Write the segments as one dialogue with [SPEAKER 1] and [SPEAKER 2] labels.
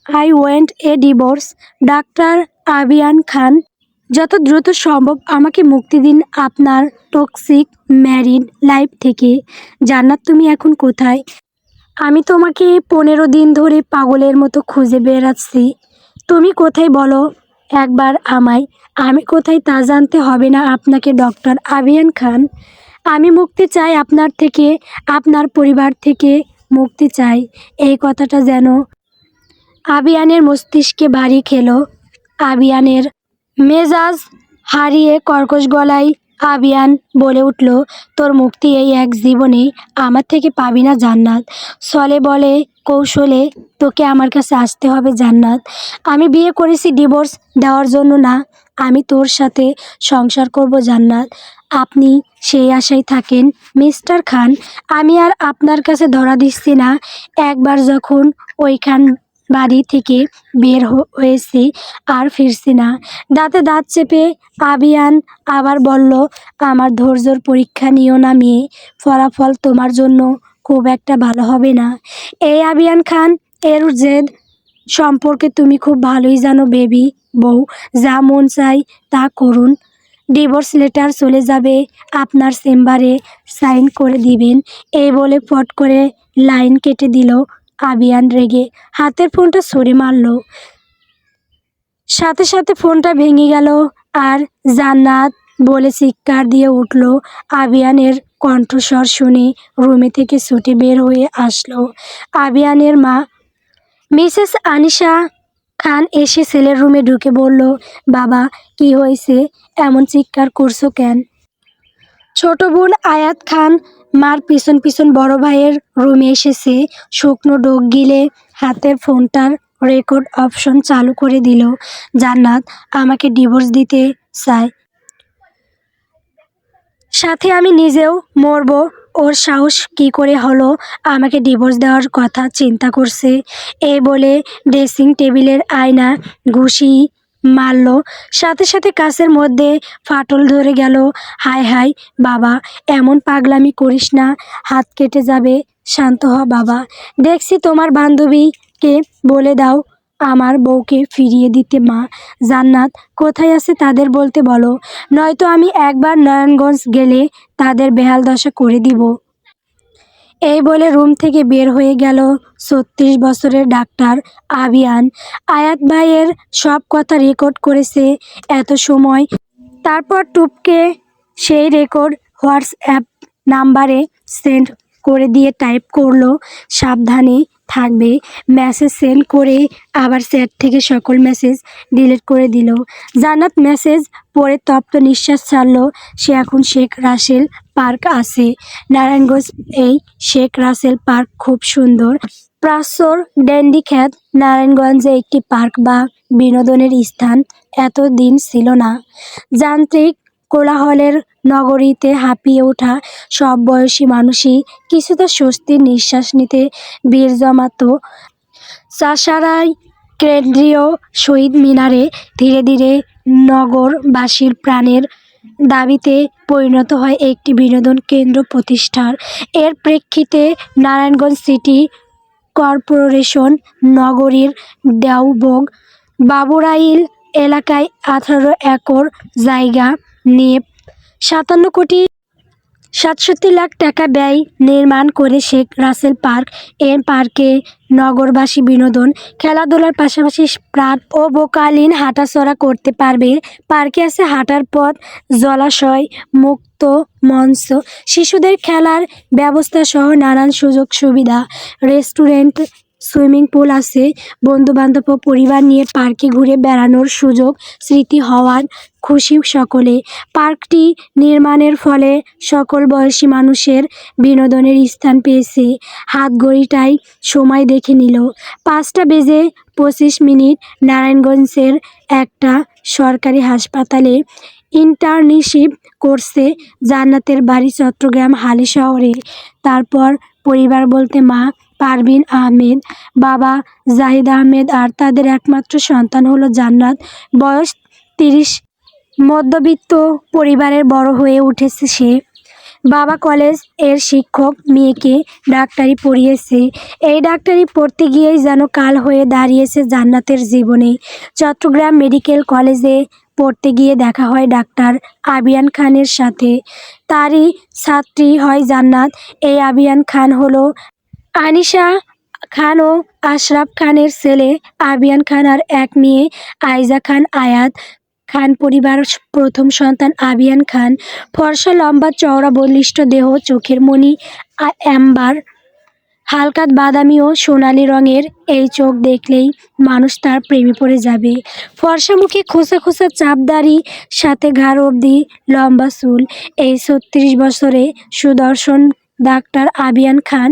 [SPEAKER 1] I went a divorce. Doctor Abiyan Khan, যত দ্রুত সম্ভব আমাকে মুক্তি দিন আপনার টক্সিক ম্যারিড লাইফ থেকে। জান্নাত, তুমি এখন কোথায়? আমি তোমাকে 15 দিন ধরে পাগলের মতো খুঁজে বেড়াচ্ছি। তুমি কোথায় বলো একবার আমায়। আমি কোথায় তা জানতে হবে না আপনাকে ডক্টর আবিয়ান খান। আমি মুক্তি চাই আপনার থেকে, আপনার পরিবার থেকে মুক্তি চাই। এই কথাটা যেন আবিয়ানের মস্তিষ্কে বাড়ি খেলো। আবিয়ানের মেজাজ হারিয়ে কর্কশ গলায় আবিয়ান বলে উঠল, তোর মুক্তি এই এক জীবনে আমার থেকে পাবি না জান্নাত। ছলে বলে কৌশলে তোকে আমার কাছে আসতে হবে জান্নাত। আমি বিয়ে করেছি ডিভোর্স দেওয়ার জন্য না, আমি তোর সাথে সংসার করব জান্নাত। আপনি সেই আশায় থাকেন মিস্টার খান। আমি আর আপনার কাছে ধরা দিচ্ছি না। একবার যখন ওইখান বাড়ি থেকে বের হয়েছি আর ফিরছি না। দাঁতে দাঁত চেপে আবিয়ান আবার বলল, আমার ধৈর্যর পরীক্ষা নিও না মেয়ে, ফলাফল তোমার জন্য খুব একটা ভালো হবে না। এই আবিয়ান খান এর জেদ সম্পর্কে তুমি খুব ভালোই জানো বেবি বউ। যা মন চাই তা করুন। ডিভোর্স লেটার চলে যাবে আপনার চেম্বারে, সাইন করে দিবেন। এই বলে ফট করে লাইন কেটে দিল আবিয়ান। রেগে হাতের ফোনটা ছুঁড়ে মারল, সাথে সাথে ফোনটা ভেঙে গেল। আর জান্নাত বলে চিৎকার দিয়ে উঠল। আবিয়ানের কণ্ঠস্বর শুনে রুমে থেকে ছুটে বের হয়ে আসলো আবিয়ানের মা মিসেস আনিশা খান। এসে ছেলের রুমে ঢুকে বলল, বাবা কি হয়েছে, এমন চিৎকার করছো কেন? ছোট বোন আয়াত খান মার পিছন পিছন বড় ভাইয়ের রুমে এসেছে। শুকনো ডোক গিলে হাতের ফোনটার রেকর্ড অপশন চালু করে দিল। জান্নাত আমাকে ডিভোর্স দিতে চায়, সাথে আমি নিজেও মরবো। ওর সাহস কি করে হলো আমাকে ডিভোর্স দেওয়ার কথা চিন্তা করছে? এই বলে ড্রেসিং টেবিলের আয়না ঘুষি মারল, সাথে সাথে কাছের মধ্যে ফাটল ধরে গেল। হায় হায় বাবা, এমন পাগলামি করিস না, হাত কেটে যাবে। শান্ত হ বাবা। দেখছি তোমার বান্ধবীকে বলে দাও আমার বউকে ফিরিয়ে দিতে। মা জান্নাত কোথায় আছে তাদের বলতে বলো, নয়তো আমি একবার নারায়ণগঞ্জ গেলে তাদের বেহাল দশা করে দিব। এই বলে রুম থেকে বের হয়ে গেল 36 বছরের ডাক্তার আবিয়ান। আয়াত ভাইয়ের সব কথা রেকর্ড করেছে এত সময়। তারপর টুপকে সেই রেকর্ড হোয়াটসঅ্যাপ নাম্বারে সেন্ড করে দিয়ে টাইপ করলো, সাবধানে থাকবে। মেসেজ সেন্ড করে আবার চ্যাট থেকে সকল মেসেজ ডিলিট করে দিল। জান্নাত মেসেজ পড়ে তপ্ত নিঃশ্বাস ছাড়ল। সে এখন শেখ রাসেল পার্ক আছে নারায়ণগঞ্জ। এই শেখ রাসেল পার্ক খুব সুন্দর, প্রাচুর ড্যান্ডি খ্যাত। নারায়ণগঞ্জে একটি পার্ক বা বিনোদনের স্থান এতদিন ছিল না। যান্ত্রিক কোলাহলের নগরীতে হাঁপিয়ে ওঠা সব বয়সী মানুষই কিছুটা স্বস্তির নিঃশ্বাস নিতে ভিড় জমাতো চাষারাই কেন্দ্রীয় শহীদ মিনারে ধীরে ধীরে নগরবাসীর প্রাণের দাবিতে পরিণত হয় একটি বিনোদন কেন্দ্র প্রতিষ্ঠার। এর প্রেক্ষিতে নারায়ণগঞ্জ সিটি কর্পোরেশন নগরীর দেওবন্দ বাবুরাইল এলাকায় 18 একর জায়গা নিয়ে 57,67,00,000 টাকা ব্যয় নির্মাণ করে শেখ রাসেল পার্ক। এই পার্কে নগরবাসী বিনোদন, খেলাধুলার পাশাপাশি প্রাতঃকালীন হাঁটাচলা করতে পারবে। পার্কে আছে হাঁটার পথ, জলাশয়, মুক্ত মঞ্চ, শিশুদের খেলার ব্যবস্থা সহ নানান সুযোগ সুবিধা। রেস্টুরেন্ট, সুইমিং পুল আছে। বন্ধুবান্ধব ও পরিবার নিয়ে পার্কে ঘুরে বেড়ানোর সুযোগ। স্মৃতি হওয়ার খুশি সকলে। পার্কটি নির্মাণের ফলে সকল বয়সী মানুষের বিনোদনের স্থান পেয়েছে। হাত ঘড়িটায় সময় দেখে নিল 5:25। নারায়ণগঞ্জের একটা সরকারি হাসপাতালে ইন্টার্নশিপ করছে জান্নাতের বাড়ি চট্টগ্রাম হালিশহরে। তারপর পরিবার বলতে মা পারভিন আহমেদ, বাবা জাহিদ আহমেদ আর তাদের একমাত্র সন্তান হলো জান্নাত। বয়স 30। মধ্যবিত্ত পরিবারের বড় হয়ে উঠেছে সে। বাবা কলেজ এর শিক্ষক, মেয়েকে ডাক্তারি পড়িয়েছে। এই ডাক্তারি পড়তে গিয়েই যেন কাল হয়ে দাঁড়িয়েছে জান্নাতের জীবনে। চট্টগ্রাম মেডিকেল কলেজে পড়তে গিয়ে দেখা হয় ডাক্তার আবিয়ান খানের সাথে। তারই ছাত্রী হয় জান্নাত। এই আবিয়ান খান হলো আনিশা খান ও আশরাফ খানের ছেলে। আবিয়ান খান আর এক মেয়ে আইজা খান। আয়াত খান পরিবার প্রথম সন্তান আবিয়ান খান। ফর্সা, লম্বা, চওড়া, বলিষ্ঠ দেহ, চোখের মণি অ্যাম্বার, হালকা বাদামি ও সোনালি রঙের। এই চোখ দেখলেই মানুষ তার প্রেমে পড়ে যাবে। ফর্সা মুখে খোসা খোসা চাপ দাড়ি, সাথে ঘাড় অবধি লম্বা চুল। এই ৩৬ বছরে সুদর্শন ডাক্তার আবিয়ান খান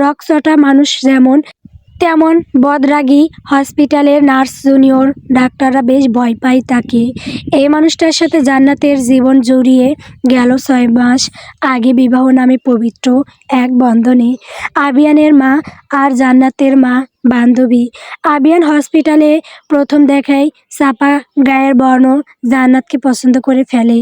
[SPEAKER 1] রকচটা মানুষ, যেমন তেমন বদরাগী। হসপিটালের নার্স, জুনিয়র ডাক্তাররা বেশ ভয় পায় তাকে। এই মানুষটার সাথে জান্নাতের জীবন জড়িয়ে গেল ৬ মাস আগে বিবাহ নামে পবিত্র এক বন্ধনে। আবিয়ানের মা আর জান্নাতের মা বান্ধবী। আবিয়ান হসপিটালে প্রথম দেখায় চাপা গায়ের বর্ণ জান্নাতকে পছন্দ করে ফেলে।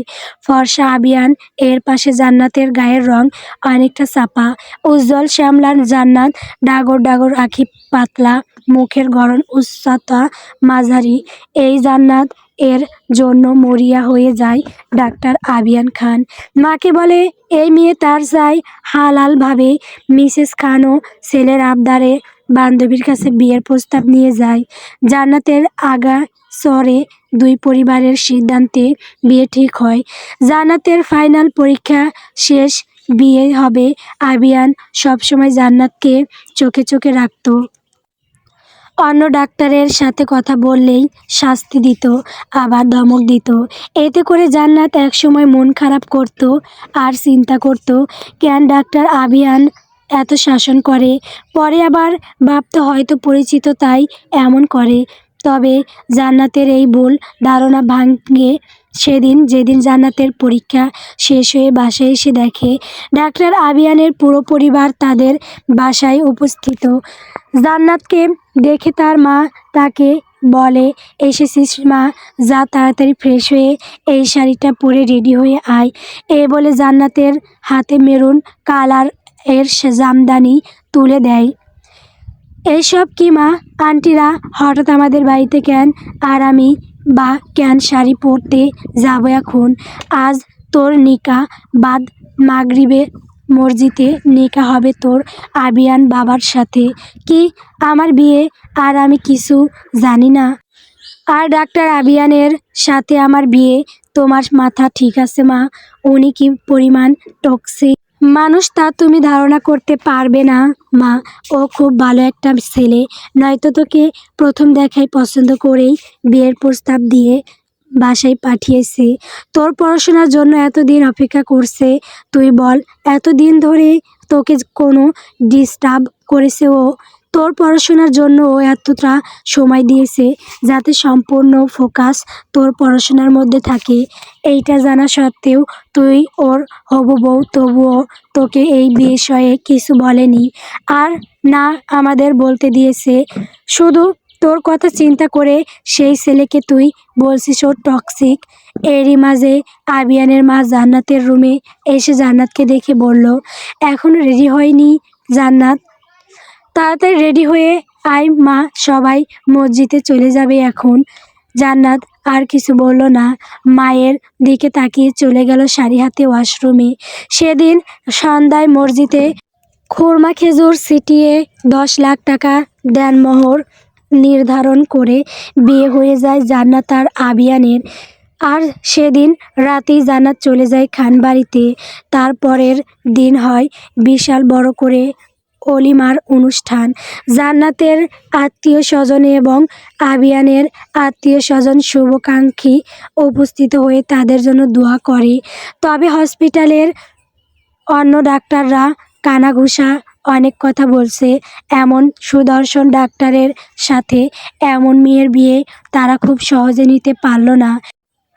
[SPEAKER 1] ফর্সা আবিয়ান এর পাশে জান্নাতের গায়ের রং অনেকটা চাপা, উজ্জ্বল শ্যামলা। জান্নাত ডাগর ডাগর আঁখি, পাতলা মুখের গড়ন, উচ্চতা মাঝারি। এই জান্নাত এর জন্য মরিয়া হয়ে যায় ডাক্তার আবিয়ান খান। মাকে বলে এই মেয়ে তার চাই। হালালভাবে মিসেস খানও ছেলের আবদারে বান্ধবীর কাছে বিয়ের প্রস্তাব নিয়ে যায়। জান্নাতের আগা চড়ে দুই পরিবারের সিদ্ধান্তে বিয়ে ঠিক হয়। জান্নাতের ফাইনাল পরীক্ষা শেষ, বিয়ে হবে। আবিয়ান সবসময় জান্নাতকে চোখে চোখে রাখত। অন্য ডাক্তারের সাথে কথা বললেই শাস্তি দিত, আবার ধমক দিত। এতে করে জান্নাত একসময় মন খারাপ করত আর চিন্তা করত, কেন ডাক্তার আবিয়ান এত শাসন করে। পরে আবার ভাবত হয়তো পরিচিত তাই এমন করে। তবে জান্নাতের এই ভুল ধারণা ভাঙে সেদিন, যেদিন জান্নাতের পরীক্ষা শেষ হয়ে বাসায় এসে দেখে ডাক্তার আবিয়ানের পুরো পরিবার তাদের বাসায় উপস্থিত। জান্নাতকে দেখে তার মা তাকে বলে, এসেছিস মা, যা তাড়াতাড়ি ফ্রেশ হয়ে এই শাড়িটা পরে রেডি হয়ে আয়। এ বলে জান্নাতের হাতে মেরুন কালার এর জামদানি তুলে দেয়। এইসব কি মা? আন্টিরা হঠাৎ আমাদের বাড়িতে কেন? আর আমি বা কেন শাড়ি পরতে যাব এখন? আজ তোর নিকাহ, বাদ মাগরিবে মসজিদে নিকাহ হবে তোর আবিয়ান বাবার সাথে। কি আমার বিয়ে আর আমি কিছু জানি না? আর ডাক্তার আবিয়ানের সাথে আমার বিয়ে? তোমার মাথা ঠিক আছে মা? উনি কি পরিমাণ টক্সিক মানুষ তা তুমি ধারণা করতে পারবে না মা। ও খুব ভালো একটা ছেলে, নয়তো তোকে প্রথম দেখায় পছন্দ করেই বিয়ের প্রস্তাব দিয়ে বাসায় পাঠিয়েছে। তোর পড়াশোনার জন্য এতদিন অপেক্ষা করছে। তুই বল, এতদিন ধরে তোকে কোনো ডিস্টার্ব করেছে ও? তোর পড়াশোনার জন্য ও এতটা সময় দিয়েছে যাতে সম্পূর্ণ ফোকাস তোর পড়াশোনার মধ্যে থাকে। এইটা জানা সত্ত্বেও তুই ওর হবু বউ, তবুও তোকে এই বিষয়ে কিছু বলেনি। আর না আমাদের বলতে দিয়েছে। শুধু তোর কথা চিন্তা করে সেই ছেলেকে তুই বলছিস ও টক্সিক। এরই মাঝে আবিয়ানের মা জান্নাতের রুমে এসে জান্নাতকে দেখে বলল, এখনো রেডি হয়নি জান্নাত? তাড়াতাড়ি রেডি হয়ে আয় মা, সবাই মসজিদে চলে যাবে এখন। জান্নাত আর কিছু বলল না, মায়ের দিকে তাকিয়ে চলে গেল শাড়ি হাতে ওয়াশরুমে। সেদিন সন্ধ্যায় মসজিদে খুরমা খেজুর ছিটিয়ে 10 লাখ টাকা দেনমোহর নির্ধারণ করে বিয়ে হয়ে যায় জান্নাত আর আবিয়ানের। আর সেদিন রাতেই জান্নাত চলে যায় খানবাড়িতে। তারপরের দিন হয় বিশাল বড় করে অলিমার অনুষ্ঠান। জান্নাতের আত্মীয় স্বজন এবং আবিয়ানের আত্মীয় স্বজন শুভাকাঙ্ক্ষী উপস্থিত হয়ে তাদের জন্য দোয়া করে। তবে হসপিটালের অন্য ডাক্তাররা কানাঘুষা অনেক কথা বলছে। এমন সুদর্শন ডাক্তারের সাথে এমন মেয়ের বিয়ে তারা খুব সহজে নিতে পারল না।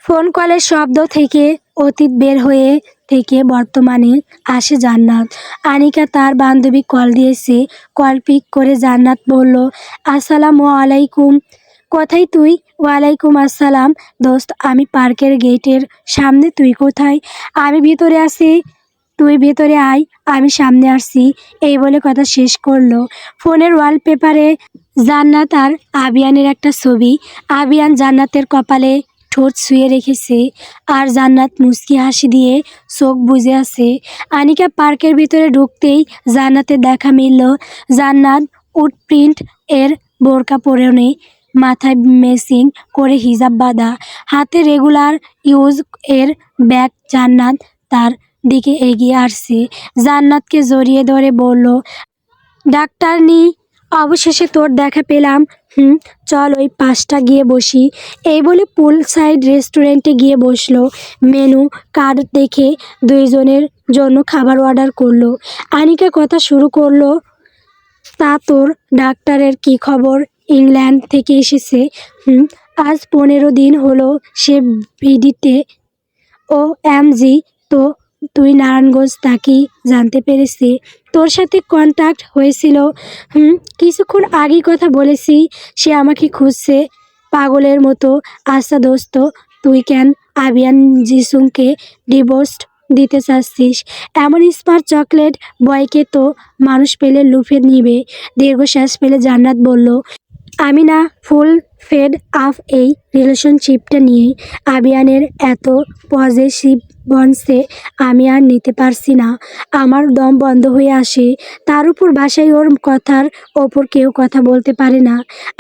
[SPEAKER 1] ফোন কলের শব্দ থেকে অতীত বের হয়ে থেকে বর্তমানে আসে জান্নাত। আনিকা তার বান্ধবী কল দিয়েছে। কল পিক করে জান্নাত বলল, আসসালামু আলাইকুম। কোথায় তুই? ওয়ালাইকুম আসসালাম দোস্ত, আমি পার্কের গেটের সামনে। তুই কোথায়? আমি ভিতরে আছি। তুই ভেতরে আয়, আমি সামনে আসছি, এই বলে কথা শেষ করলো। ফোনের ওয়ালপেপারে জান্নাত আর আবিয়ানের একটা ছবি। আবিয়ান জান্নাতের কপালে ঠোঁট ছুঁয়ে রেখেছে আর জান্নাত মুচকি হাসি দিয়ে চোখ বুজে আছে। আনিকা পার্কের ভিতরে ঢুকতেই জান্নাতের দেখা মিলল। জান্নাত উডপ্রিন্ট এর বোরকা পরনে, মাথায় মেসিং করে হিজাব বাঁধা, হাতে রেগুলার ইউজ এর ব্যাগ। জান্নাত তার দিকে এগিয়ে আসছে, জান্নাতকে জড়িয়ে ধরে বলল, ডাক্তারনি, অবশেষে তোর দেখা পেলাম। চল ওই পাশটা গিয়ে বসি। এই বলে পুল সাইড রেস্টুরেন্টে গিয়ে বসলো। মেনু কার্ড দেখে দুইজনের জন্য খাবার অর্ডার করলো। আনিকা কথা শুরু করলো, তা তোর ডাক্তারের কি খবর? ইংল্যান্ড থেকে এসেছে। আজ 15 দিন হলো সে বিডিতে। ও এমজি, তো তুই নারায়ণগঞ্জ থাকি জানতে পেরেছি। তোর সাথে কন্ট্যাক্ট হয়েছিল। কিছুক্ষণ আগেই কথা বলেছি। সে আমাকে খুঁজছে পাগলের মতো। আচ্ছা দোস্ত, তুই কেন আবিয়ান জিসুংকে ডিভোর্স দিতে চাচ্ছিস? এমন স্মার্ট চকলেট বয়কে তো মানুষ পেলে লুফে নিবে। দীর্ঘশ্বাস ফেলে জান্নাত বলল, আমি না ফুল ফেড আপ এই রিলেশনশিপটা নিয়ে। আবিয়ানের এত পজিটিভ বনসে আমি আর নিতে পারছি না। আমার দম বন্ধ হয়ে আসে। তার উপর বাসায় ওর কথার ওপর কেউ কথা বলতে পারে না।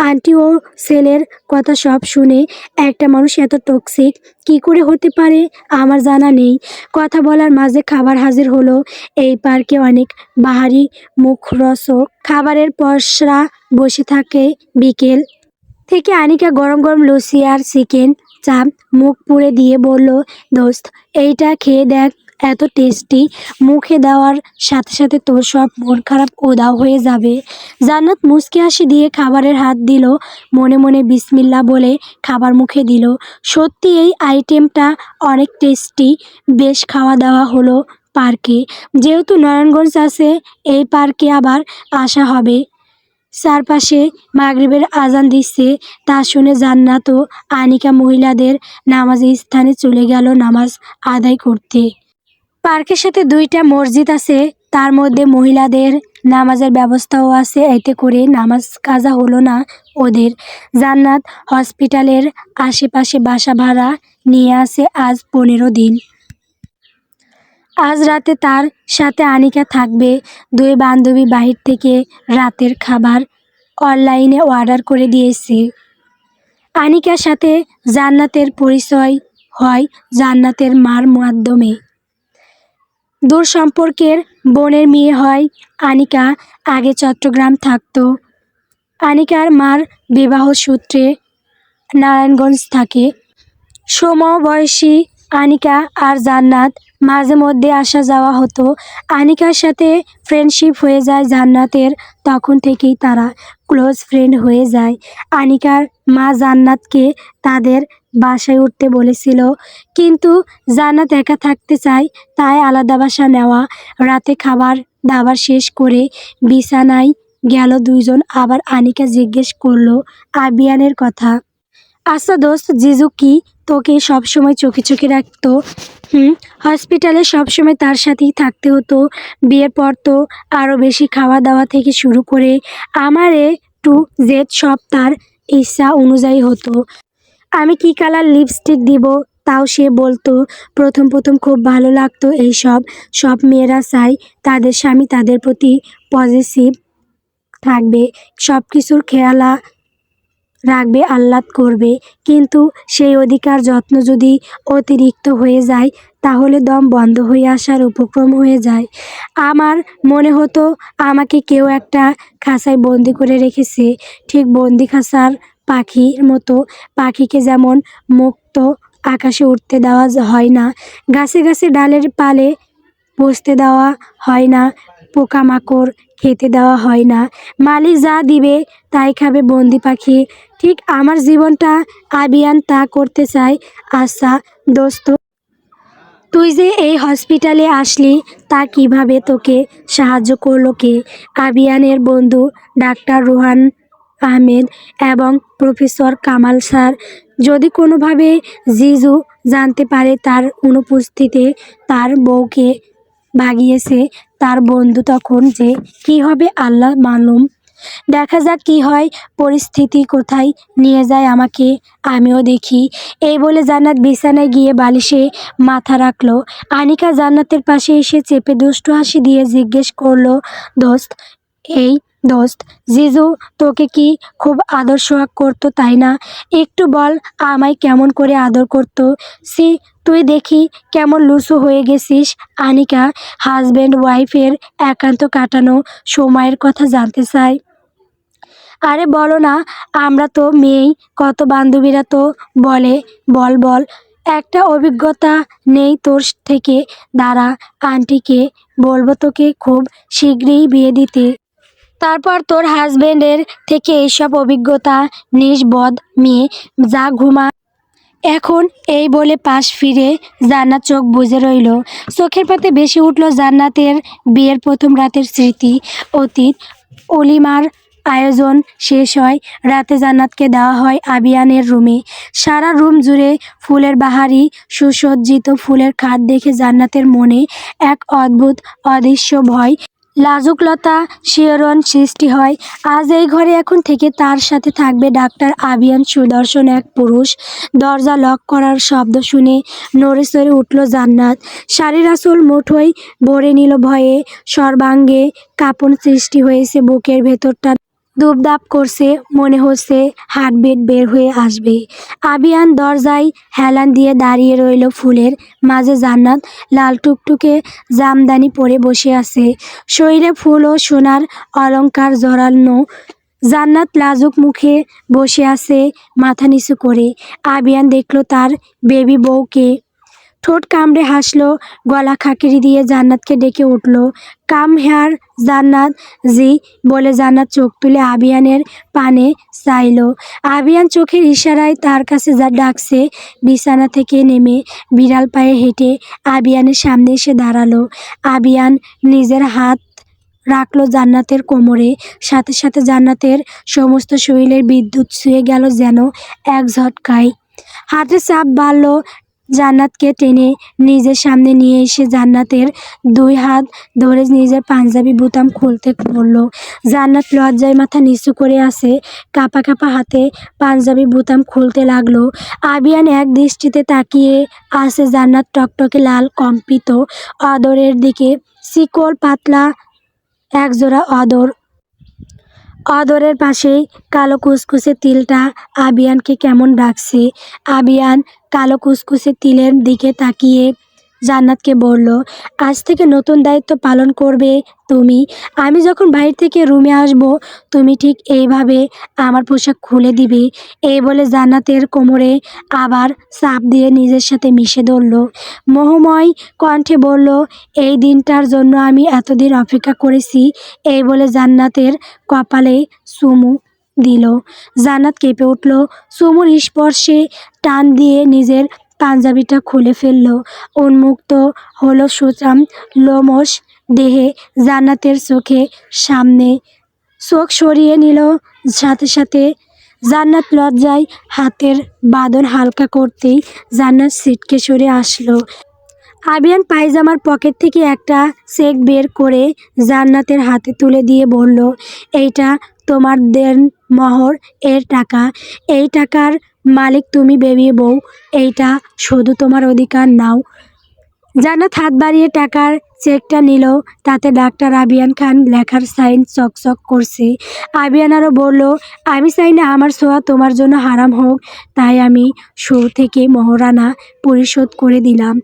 [SPEAKER 1] আন্টি ও ছেলের কথা সব শুনে। একটা মানুষ এত টক্সিক কি করে হতে পারে আমার জানা নেই। কথা বলার মাঝে খাবার হাজির হলো। এই পার্কে অনেক বাহারি মুখরোচক খাবারের পসরা বসে থাকে। বিকেল থেকে আনিকা গরম গরম লস্যি আর চিকেন চাপ মুখ পুড়ে দিয়ে বলল, দোস্ত, এইটা খেয়ে দেখ, এত টেস্টি। মুখে দেওয়ার সাথে সাথে তোর সব মন খারাপ উধাও হয়ে যাবে। জান্নাত মুচকি হাসি দিয়ে খাবারের হাত দিল, মনে মনে বিসমিল্লা বলে খাবার মুখে দিল। সত্যি এই আইটেমটা অনেক টেস্টি। বেশ খাওয়া দাওয়া হলো পার্কে। যেহেতু নারায়ণগঞ্জ আছে, এই পার্কে আবার আসা হবে। চারপাশে মাগরিবের আজান দিচ্ছে। তা শুনে জান্নাত ও আনিকা মহিলাদের নামাজের স্থানে চলে গেল নামাজ আদায় করতে। পার্কের সাথে 2টা মসজিদ আছে, তার মধ্যে মহিলাদের নামাজের ব্যবস্থাও আছে। এতে করে নামাজ কাজা হলো না ওদের। জান্নাত হসপিটালের আশেপাশে বাসা ভাড়া নিয়ে আসে আজ 15 দিন। আজ রাতে তার সাথে আনিকা থাকবে। 2 বান্ধবী বাহির থেকে রাতের খাবার অনলাইনে অর্ডার করে দিয়েছে। আনিকার সাথে জান্নাতের পরিচয় হয় জান্নাতের মার মাধ্যমে। দূর সম্পর্কের বোনের মেয়ে হয় আনিকা। আগে চট্টগ্রাম থাকতো। আনিকার মার বিবাহ সূত্রে নারায়ণগঞ্জ থাকে। সমবয়সী আনিকা আর জান্নাত মাঝে মধ্যে আসা যাওয়া হতো। আনিকার সাথে ফ্রেন্ডশিপ হয়ে যায় জান্নাতের। তখন থেকেই তারা ক্লোজ ফ্রেন্ড হয়ে যায়। আনিকার মা জান্নাতকে তাদের বাসায় উঠতে বলেছিল, কিন্তু জান্নাত একা থাকতে চায়, তাই আলাদা বাসা নেওয়া। রাতে খাবার দাবার শেষ করে বিছানায় গেল দুইজন। আবার আনিকা জিজ্ঞেস করলো আবিয়ানের কথা। আচ্ছা দোস্ত, জিজু কি তোকে সবসময় চোখে চোখে রাখতো? হসপিটালে সবসময় তার সাথেই থাকতে হতো। বিয়ের পর তো আরও বেশি। খাওয়া দাওয়া থেকে শুরু করে আমার টু জেড সব তার ইচ্ছা অনুযায়ী হতো। আমি কি কালার লিপস্টিক দিব তাও সে বলতো। প্রথম প্রথম খুব ভালো লাগতো এইসব। সব মেয়েরা চায় তাদের স্বামী তাদের প্রতি পজিটিভ থাকবে, সব কিছুর খেয়ালা রাখবে, আহ্লাদ করবে। কিন্তু সেই অধিকার যত্ন যদি অতিরিক্ত হয়ে যায়, তাহলে দম বন্ধ হয়ে আসার উপক্রম হয়ে যায়। আমার মনে হতো আমাকে কেউ একটা খাঁচায় বন্দি করে রেখেছে, ঠিক বন্দি খাঁচার পাখির মতো। পাখিকে যেমন মুক্ত আকাশে উঠতে দেওয়া হয় না, গাছে গাছে ডালের পালে বসতে দেওয়া হয় না, পোকামাকড় খেতে দেওয়া হয় না, মালিক যা দিবে তাই খাবে বন্দি পাখি। ঠিক আমার জীবনটা আবিয়ান তা করতে চায়। আচ্ছা দোস্ত, তুই যে এই হসপিটালে আসলি, তা কিভাবে তোকে সাহায্য করলো কে? আবিয়ানের বন্ধু ডাক্তার রোহান আহমেদ এবং প্রফেসর কামাল স্যার। যদি কোনোভাবে জিজু জানতে পারে তার অনুপস্থিতিতে তার বউকে ভাগিয়েছে তার বন্ধু, তখন যে কি হবে আল্লাহ মালুম। দেখা যাক কি হয়, পরিস্থিতি কোথায় নিয়ে যায় আমাকে, আমিও দেখি। এই বলে জান্নাত বিছানায় গিয়ে বালিশে মাথা রাখলো। আনিকা জান্নাতের পাশে এসে চেপে দুষ্টু হাসি দিয়ে জিজ্ঞেস করলো, দোস্ত, এই দোস্ত, জিজু তোকে কি খুব আদর সোহাগ করতো তাই না? একটু বল আমায় কেমন করে আদর করতো। সি, তুই দেখি কেমন লুসু হয়ে গেছিস। আনিকা হাজব্যান্ড ওয়াইফের একান্ত কাটানো সময়ের কথা জানতে চায়। আরে বলো না, আমরা তো মেয়েই, কত বান্ধবীরা তো বলে। বল বল, একটা অভিজ্ঞতা নেই তোর থেকে? দাঁড়া, আন্টিকে বলবো তোকে খুব শীঘ্রই বিয়ে দিতে, তারপর তোর হাজবেন্ডের থেকে এইসব অভিজ্ঞতা নিস। বদ মেয়ে, যা ঘুমা এখন। এই বলে পাশ ফিরে জান্নাত চোখ বুজে রইল। চোখের পাতে বেশি উঠল জান্নাতের বিয়ের প্রথম রাতের স্মৃতি, অতীত। অলিমার আয়োজন শেষ হয়, রাতে জান্নাতকে দেওয়া হয় আবিয়ানের রুমে। সারা রুম জুড়ে ফুলের বাহারি, সুসজ্জিত ফুলের খাট দেখে জান্নাতের মনে এক অদ্ভুত অদৃশ্য ভয়, লাজুকলতা, শিহরণ সৃষ্টি হয়। আজ এই ঘরে এখন থেকে তার সাথে থাকবে ডাক্তার আবিয়ান, সুদর্শন এক পুরুষ। দরজা লক করার শব্দ শুনে নড়ে চড়ে উঠল জান্নাত। শাড়ির আঁচল মুঠোয় ভরে নিল ভয়ে, সর্বাঙ্গে কাঁপন সৃষ্টি হয়েছে, বুকের ভেতরটা দুপদাপ করছে, মনে হচ্ছে হার্টবিট বের হয়ে আসবে। আবিয়ান দরজায় হেলান দিয়ে দাঁড়িয়ে রইল। ফুলের মাঝে জান্নাত লাল টুকটুকে জামদানি পরে বসে আছে, শরীরে ফুল ও সোনার অলংকার জড়ানো। জান্নাত লাজুক মুখে বসে আছে মাথা নিচু করে। আবিয়ান দেখল তার বেবি বউকে, ঠোঁট কামড়ে হাসলো, গলা খাকিরি দিয়ে জান্নাতকে ডেকে উঠল, কাম হেয়ার জান্নাত। জি বলে জান্নাত চোখ তুলে আবিয়ানের পানে চাইলো। আবিয়ান চোখের ইশারায় তার কাছে যা ডাকছে। বিছানা থেকে নেমে বিড়াল পায়ে হেঁটে আবিয়ানের সামনে এসে দাঁড়ালো। আবিয়ান নিজের হাত রাখলো জান্নাতের কোমরে, সাথে সাথে জান্নাতের সমস্ত শরীরের বিদ্যুৎ ছুঁয়ে গেল যেন এক ঝটকায়। হাতের চাপ বাড়ল, জান্নাতকে টেনে নিজের সামনে নিয়ে এসে জান্নাতের দুই হাত ধরে নিজের পাঞ্জাবি বুতাম খুলতে বলল। জান্নাত লজ্জায় মাথা নিচু করে আছে, কাঁপা কাঁপা হাতে পাঞ্জাবি বুতাম খুলতে লাগলো। আবিয়ান এক দৃষ্টিতে তাকিয়ে আছে জান্নাত টকটকে লাল কম্পিত অদরের দিকে। শিকল পাতলা একজোড়া অদরের পাশেই কালো কুচকুচে তিলটা আবিয়ানকে কেমন ডাকছে। আবিয়ান কালো কুচকুচে তিলের দিকে তাকিয়ে জান্নাতকে বলল, আজ থেকে নতুন দায়িত্ব পালন করবে তুমি। আমি যখন বাইরে থেকে রুমে আসব, তুমি ঠিক এইভাবে আমার পোশাক খুলে দিবে। এই বলে জান্নাতের কোমরে আবার চাপ দিয়ে নিজের সাথে মিশে ধরল। মোহময় কণ্ঠে বলল, এই দিনটার জন্য আমি এতদিন অপেক্ষা করেছি। এই বলে জান্নাতের কপালে চুমু দিল। জান্নাত কেঁপে উঠল, চুমুর স্পর্শে টান দিয়ে নিজের পাঞ্জাবিটা খুলে ফেলল। উন্মুক্ত হলো সুচাম লোমশ দেহে। জান্নাতের চোখে সামনে চোখ সরিয়ে নিল সাথে সাথে। জান্নাত লজ্জায় হাতের বাঁধন হালকা করতেই জান্নাত ছিটকে সরে আসলো। আবিয়ান পায়জামার পকেট থেকে একটা চেক বের করে জান্নাতের হাতে তুলে দিয়ে বলল, এইটা তোমার দেন মোহর এর টাকা। এই টাকার মালিক তুমি বেবি বউ, এইটা শুধু তোমার অধিকার, নাও। জান্নাত হাত বাড়িয়ে টাকার চেকটা নিল, তাতে ডাক্তার আবিয়ান খান লেখার সাইন চকচক করছে। আবিয়ান আরও বলল, আমি চাই না আমার ছোঁয়া তোমার জন্য হারাম হোক, তাই আমি শুরু থেকে মোহরানা পরিশোধ করে দিলাম।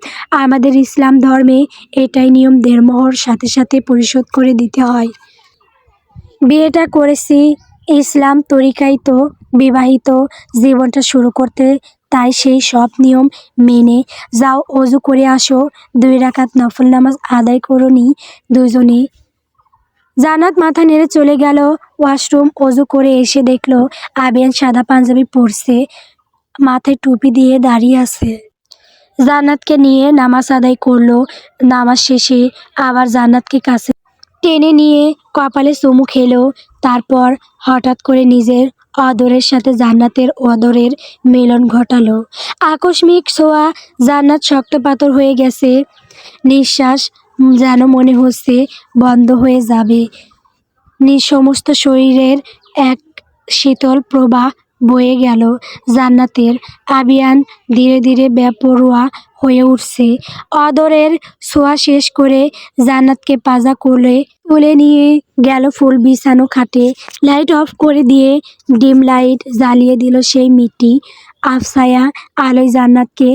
[SPEAKER 1] আমাদের ইসলাম ধর্মে এটাই নিয়ম, দেড়মোহর সাথে সাথে পরিশোধ করে দিতে হয়। বিয়েটা করেছি ইসলাম তরিকায় তো বিবাহিত জীবনটা শুরু করতে, তাই সেই সব নিয়ম মেনে যাও, অজু করে আসো, 2 রাকাত নফল নামাজ আদায় করোনি দুজনে। জান্নাত মাথা নেড়ে চলে গেল ওয়াশরুম। অজু করে এসে দেখল আবিয়ান সাদা পাঞ্জাবি পরছে, মাথায় টুপি দিয়ে দাঁড়িয়ে আছে। জান্নাতকে নিয়ে নামাজ আদায় করলো। নামাজ শেষে আবার জান্নাতকে কাছে টেনে নিয়ে কপালে চুমু খেলো। তারপর হঠাৎ করে নিজের অদরের সাথে জান্নাতের অদরের মিলন ঘটালো। আকস্মিক ছোঁয়া, জান্নাত শক্ত পাথর হয়ে গেছে, নিঃশ্বাস যেন মনে হচ্ছে বন্ধ হয়ে যাবে। সমস্ত শরীরের এক শীতল প্রবাহ বয়ে গেল জান্নাতের। আবিয়ান ধীরে ধীরে বেপরোয়া হয়ে উঠছে। অদরের ছোঁয়া শেষ করে জান্নাতকে পাজা কোলে তুলে নিয়ে গেল ফুল বিছানো খাটে। লাইট অফ করে দিয়ে ডিম লাইট জ্বালিয়ে দিল সেই মিটি আফসায়া আলোয় জান্নাতকে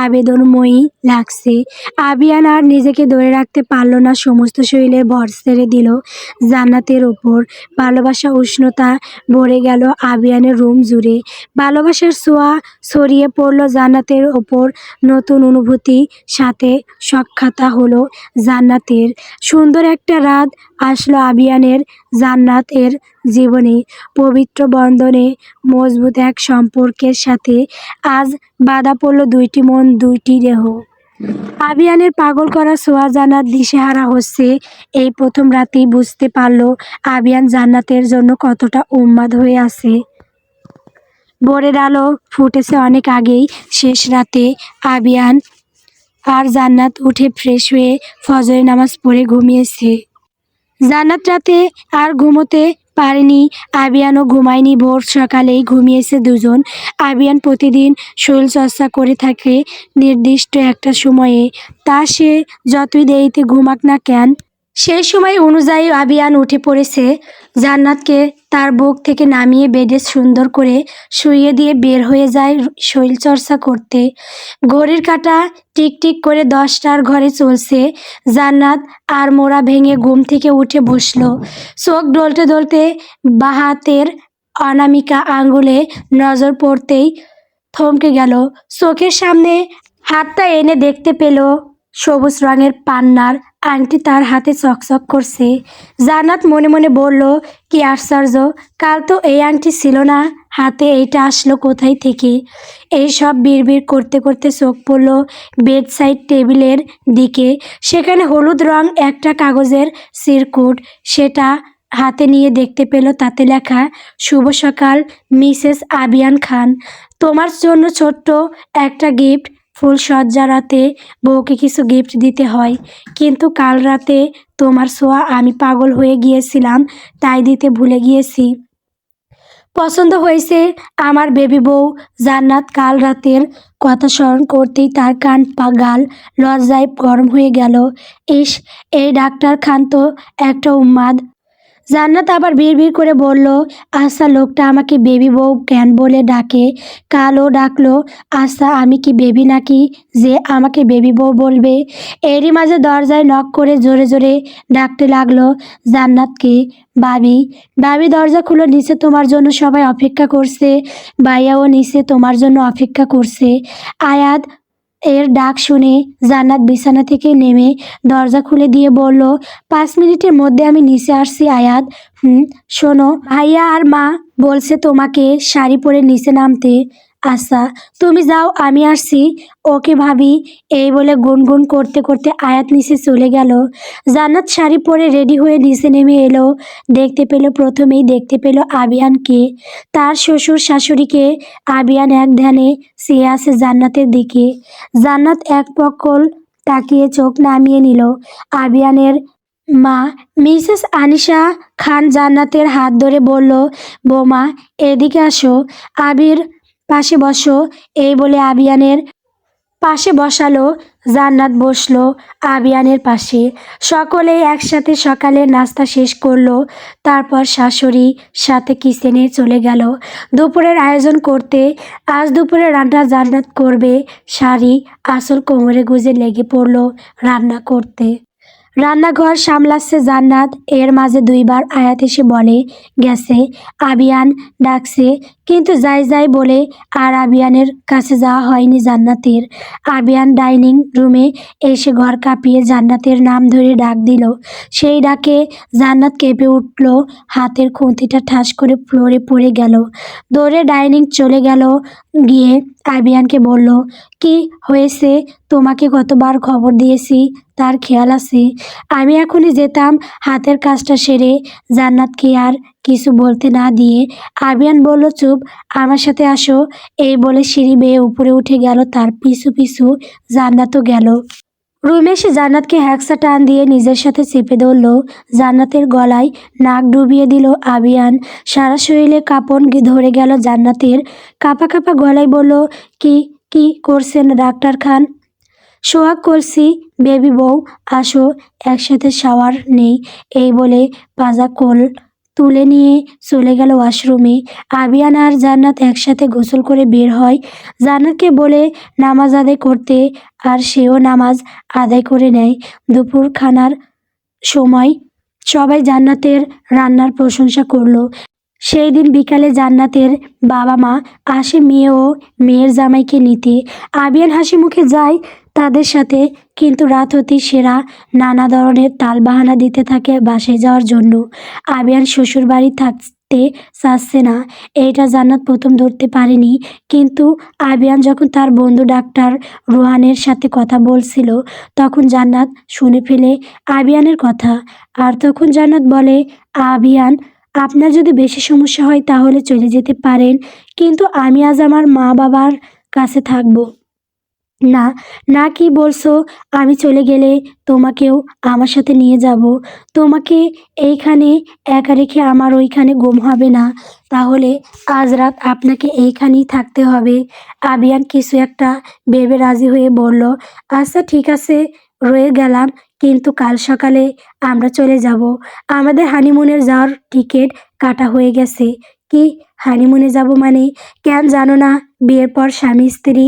[SPEAKER 1] আবেদনময়ী লাগছে। আবিয়ান আর নিজেকে ধরে রাখতে পারল না, সমস্ত শরীরে ভর ছেড়ে দিল জান্নাতের ওপর। ভালোবাসা উষ্ণতা ভরে গেল আবিয়ানের রুম জুড়ে। ভালোবাসার ছোঁয়া ছড়িয়ে পড়ল জান্নাতের ওপর। নতুন অনুভূতি সাথে সাক্ষাৎ হলো জান্নাতের। সুন্দর একটা রাত আসলো আবিয়ানের জান্নাতের জীবনে। পবিত্র বন্ধনে মজবুত এক সম্পর্কের সাথে আজ বাঁধা পড়ল দুইটি মন, দুইটি দেহ। আবিয়ানের পাগল করা ছোঁয়া জান্নাত দিশেহারা হচ্ছে। এই প্রথম রাতেই বুঝতে পারল আবিয়ান জান্নাতের জন্য কতটা উন্মাদ হয়ে আছে। ভোরের আলো ফুটেছে অনেক আগেই। শেষ রাতে আবিয়ান আর জান্নাত উঠে ফ্রেশ হয়ে ফজরের নামাজ পড়ে ঘুমিয়েছে। জান্নাত রাতে আর ঘুমোতে পারেনি, আবিয়ানও ঘুমায়নি। ভোর সকালেই ঘুমিয়েছে দুজন। আবিয়ান প্রতিদিন শরীরচর্চা করে থাকে নির্দিষ্ট একটা সময়ে। তা সে যতই দেরিতে ঘুমাক না কেন, সেই সময় অনুযায়ী আবিয়ান উঠে পড়েছে। জান্নাতকে তার বুক থেকে নামিয়ে বেডে সুন্দর করে শুইয়ে দিয়ে বের হয়ে যায় শরীরচর্চা করতে। ঘড়ির কাঁটা টিকটিক করে 10টার ঘরে চলছে। জান্নাত আর মোড়া ভেঙে ঘুম থেকে উঠে বসলো। চোখ ডলতে ডলতে বাঁ হাতের অনামিকা আঙ্গুলে নজর পড়তেই থমকে গেল। চোখের সামনে হাতটা এনে দেখতে পেল সবুজ রঙের পান্নার আংটি তার হাতে চকচক করছে। জান্নাত মনে মনে বলল, কি আশ্চর্য, কাল তো এই আংটি ছিল না, হাতে এইটা আসলো কোথায় থেকে? এই সব বিড়বিড় করতে করতে চোখ পড়ল বেড সাইড টেবিলের দিকে। সেখানে হলুদ রং একটা কাগজের চিরকুট। সেটা হাতে নিয়ে দেখতে পেল তাতে লেখা, শুভ সকাল মিসেস আবিয়ান খান, তোমার জন্য ছোট্ট একটা গিফট। ফুলসজ্জা রাতে বউকে কিছু গিফট দিতে হয়, কিন্তু কাল রাতে তোমার ছোঁয়া আমি পাগল হয়ে গিয়েছিলাম, তাই দিতে ভুলে গিয়েছি। পছন্দ হয়েছে আমার বেবি বউ। জান্নাত কাল রাতের কথা স্মরণ করতেই তার কান গাল লজ্জায় গরম হয়ে গেল। ইস, এই ডাক্তার খান তো একটা উন্মাদ। জান্নাত আবার বিড়বিড় করে বলল, আচ্ছা লোকটা আমাকে বেবি বউ কেন বলে ডাকে? কালও ডাকলো। আচ্ছা আমি কি বেবি নাকি যে আমাকে বেবি বউ বলবে? এরই মাঝে দরজায় নক করে জোরে জোরে ডাকতে লাগলো জান্নাতকে, ভাবি ভাবি দরজা খুলো, নিচে তোমার জন্য সবাই অপেক্ষা করছে। ভাইয়াও নিচে তোমার জন্য অপেক্ষা করছে। আয়াত এর ডাক শুনে জান্নাত বিছানা থেকে নেমে দরজা খুলে দিয়ে বলল, 5 মিনিটের মধ্যে আমি নিচে আসছি আয়াত। শোনো, ভাইয়া আর মা বলছে তোমাকে শাড়ি পরে নিচে নামতে। আচ্ছা তুমি যাও, আমি আসছি। ওকে ভাবি। এই বলে গুনগুন করতে করতে আয়াত নিচে চলে গেল। জান্নাত শাড়ি পরে রেডি হয়ে নিচে নেমে এলো। প্রথমেই দেখতে পেল আবিয়ানকে, তার শ্বশুর শাশুড়িকে। আবিয়ান এক ধ্যানে চেয়ে আছে জান্নাতের দিকে। জান্নাত এক পকল তাকিয়ে চোখ নামিয়ে নিল। আবিয়ানের মা মিসেস আনিশা খান জান্নাতের হাত ধরে বলল, বৌমা এদিকে আসো, আবির পাশে বসো। এই বলে আবিয়ানের পাশে বসালো। জান্নাত বসলো আবিয়ানের পাশে। সকলেই একসাথে সকালের নাস্তা শেষ করলো। তারপর শাশুড়ি সাথে কিচেনে চলে গেল দুপুরের আয়োজন করতে। আজ দুপুরে রান্না জান্নাত করবে। শাড়ি আঁচল কোমরে গুজে লেগে পড়লো রান্না করতে। রান্নাঘর সামলাচ্ছে জান্নাত। এর মাঝে 2বার আয়াত এসে বলে গেছে আবিয়ান ডাকছে, কিন্তু যাই যাই বলে আর আবিয়ানের কাছে যাওয়া হয়নি জান্নাতের। আবিয়ান ডাইনিং রুমে এসে ঘর কাঁপিয়ে জান্নাতের নাম ধরে ডাক দিল। সেই ডাকে জান্নাত কেঁপে উঠল, হাতের খুঁতিটা ঠাস করে ফ্লোরে পড়ে গেল। দৌড়ে ডাইনিং চলে গেল, গিয়ে আবিয়ানকে বলল, কি হয়েছে? তোমাকে কতবার খবর দিয়েছি, তার খেয়াল আছে? আমি এখনই যেতাম হাতের কাজটা সেরে। জান্নাতকে আর কিছু বলতে না দিয়ে আবিয়ান বলল, চুপ, আমার সাথে আসো। এই বলে সিঁড়ি বেয়ে উপরে উঠে গেল। তার পিছু পিছু জান্নাতও গেল। রুমে এসে জান্নাতকে হ্যাকসা টান দিয়ে নিজের সাথে চেপে ধরল। জান্নাতের গলায় নাক ডুবিয়ে দিল আবিয়ান। সারা শরীরে কাঁপন ধরে গেল জান্নাতের। কাঁপা কাঁপা গলায় বলল, কি কি করছেন ডাক্তার খান? সোহাগ করছি বেবি বউ, আসো একসাথে শাওয়ার নেই, এই বলে পাজা কোল তুলে নিয়ে চলে গেল ওয়াশরুমে। আবিয়ান আর জান্নাত একসাথে গোসল করে বের হয় জান্নাতকে বলে নামাজ আদায় করতে, আর সেও নামাজ আদায় করে নেয়। দুপুর খানার সময় সবাই জান্নাতের রান্নার প্রশংসা করলো। সেই দিন বিকালে জান্নাতের বাবা মা আসে মেয়ে ও মেয়ের জামাইকে নিতে। আবিয়ান হাসি মুখে যায় তাদের সাথে, কিন্তু রাত হতেই সেরা নানা ধরনের তালবাহানা দিতে থাকে বাসায় যাওয়ার জন্য। আবিয়ান শ্বশুর বাড়ি থাকতে চাচ্ছে না, এটা জান্নাত প্রথম ধরতে পারেনি। কিন্তু আবিয়ান যখন তার বন্ধু ডাক্তার রোহানের সাথে কথা বলছিল, তখন জান্নাত শুনে ফেলে আবিয়ানের কথা। আর তখন জান্নাত বলে, আবিয়ান, আপনার যদি বেশি সমস্যা হয় তাহলে চলে যেতে পারেন, কিন্তু আমি আজ আমার মা বাবার কাছে থাকবো। না, না, কি বলছো? আমি চলে গেলে তোমাকেও আমার সাথে নিয়ে যাব। তোমাকে এইখানে একা রেখে আমার ওইখানে ঘুম হবে না। তাহলে আজ রাত আপনাকে এইখানেই থাকতে হবে। আবিয়ান কিছু একটা ভেবে রাজি হয়ে বলল, আচ্ছা ঠিক আছে, রয়ে গেলাম, কিন্তু কাল সকালে আমরা চলে যাব। আমাদের হানিমুনের যাওয়ার টিকিট কাটা হয়ে গেছে। কি, হানিমুনে যাব মানে? কেন জানো না, বিয়ের পর স্বামী স্ত্রী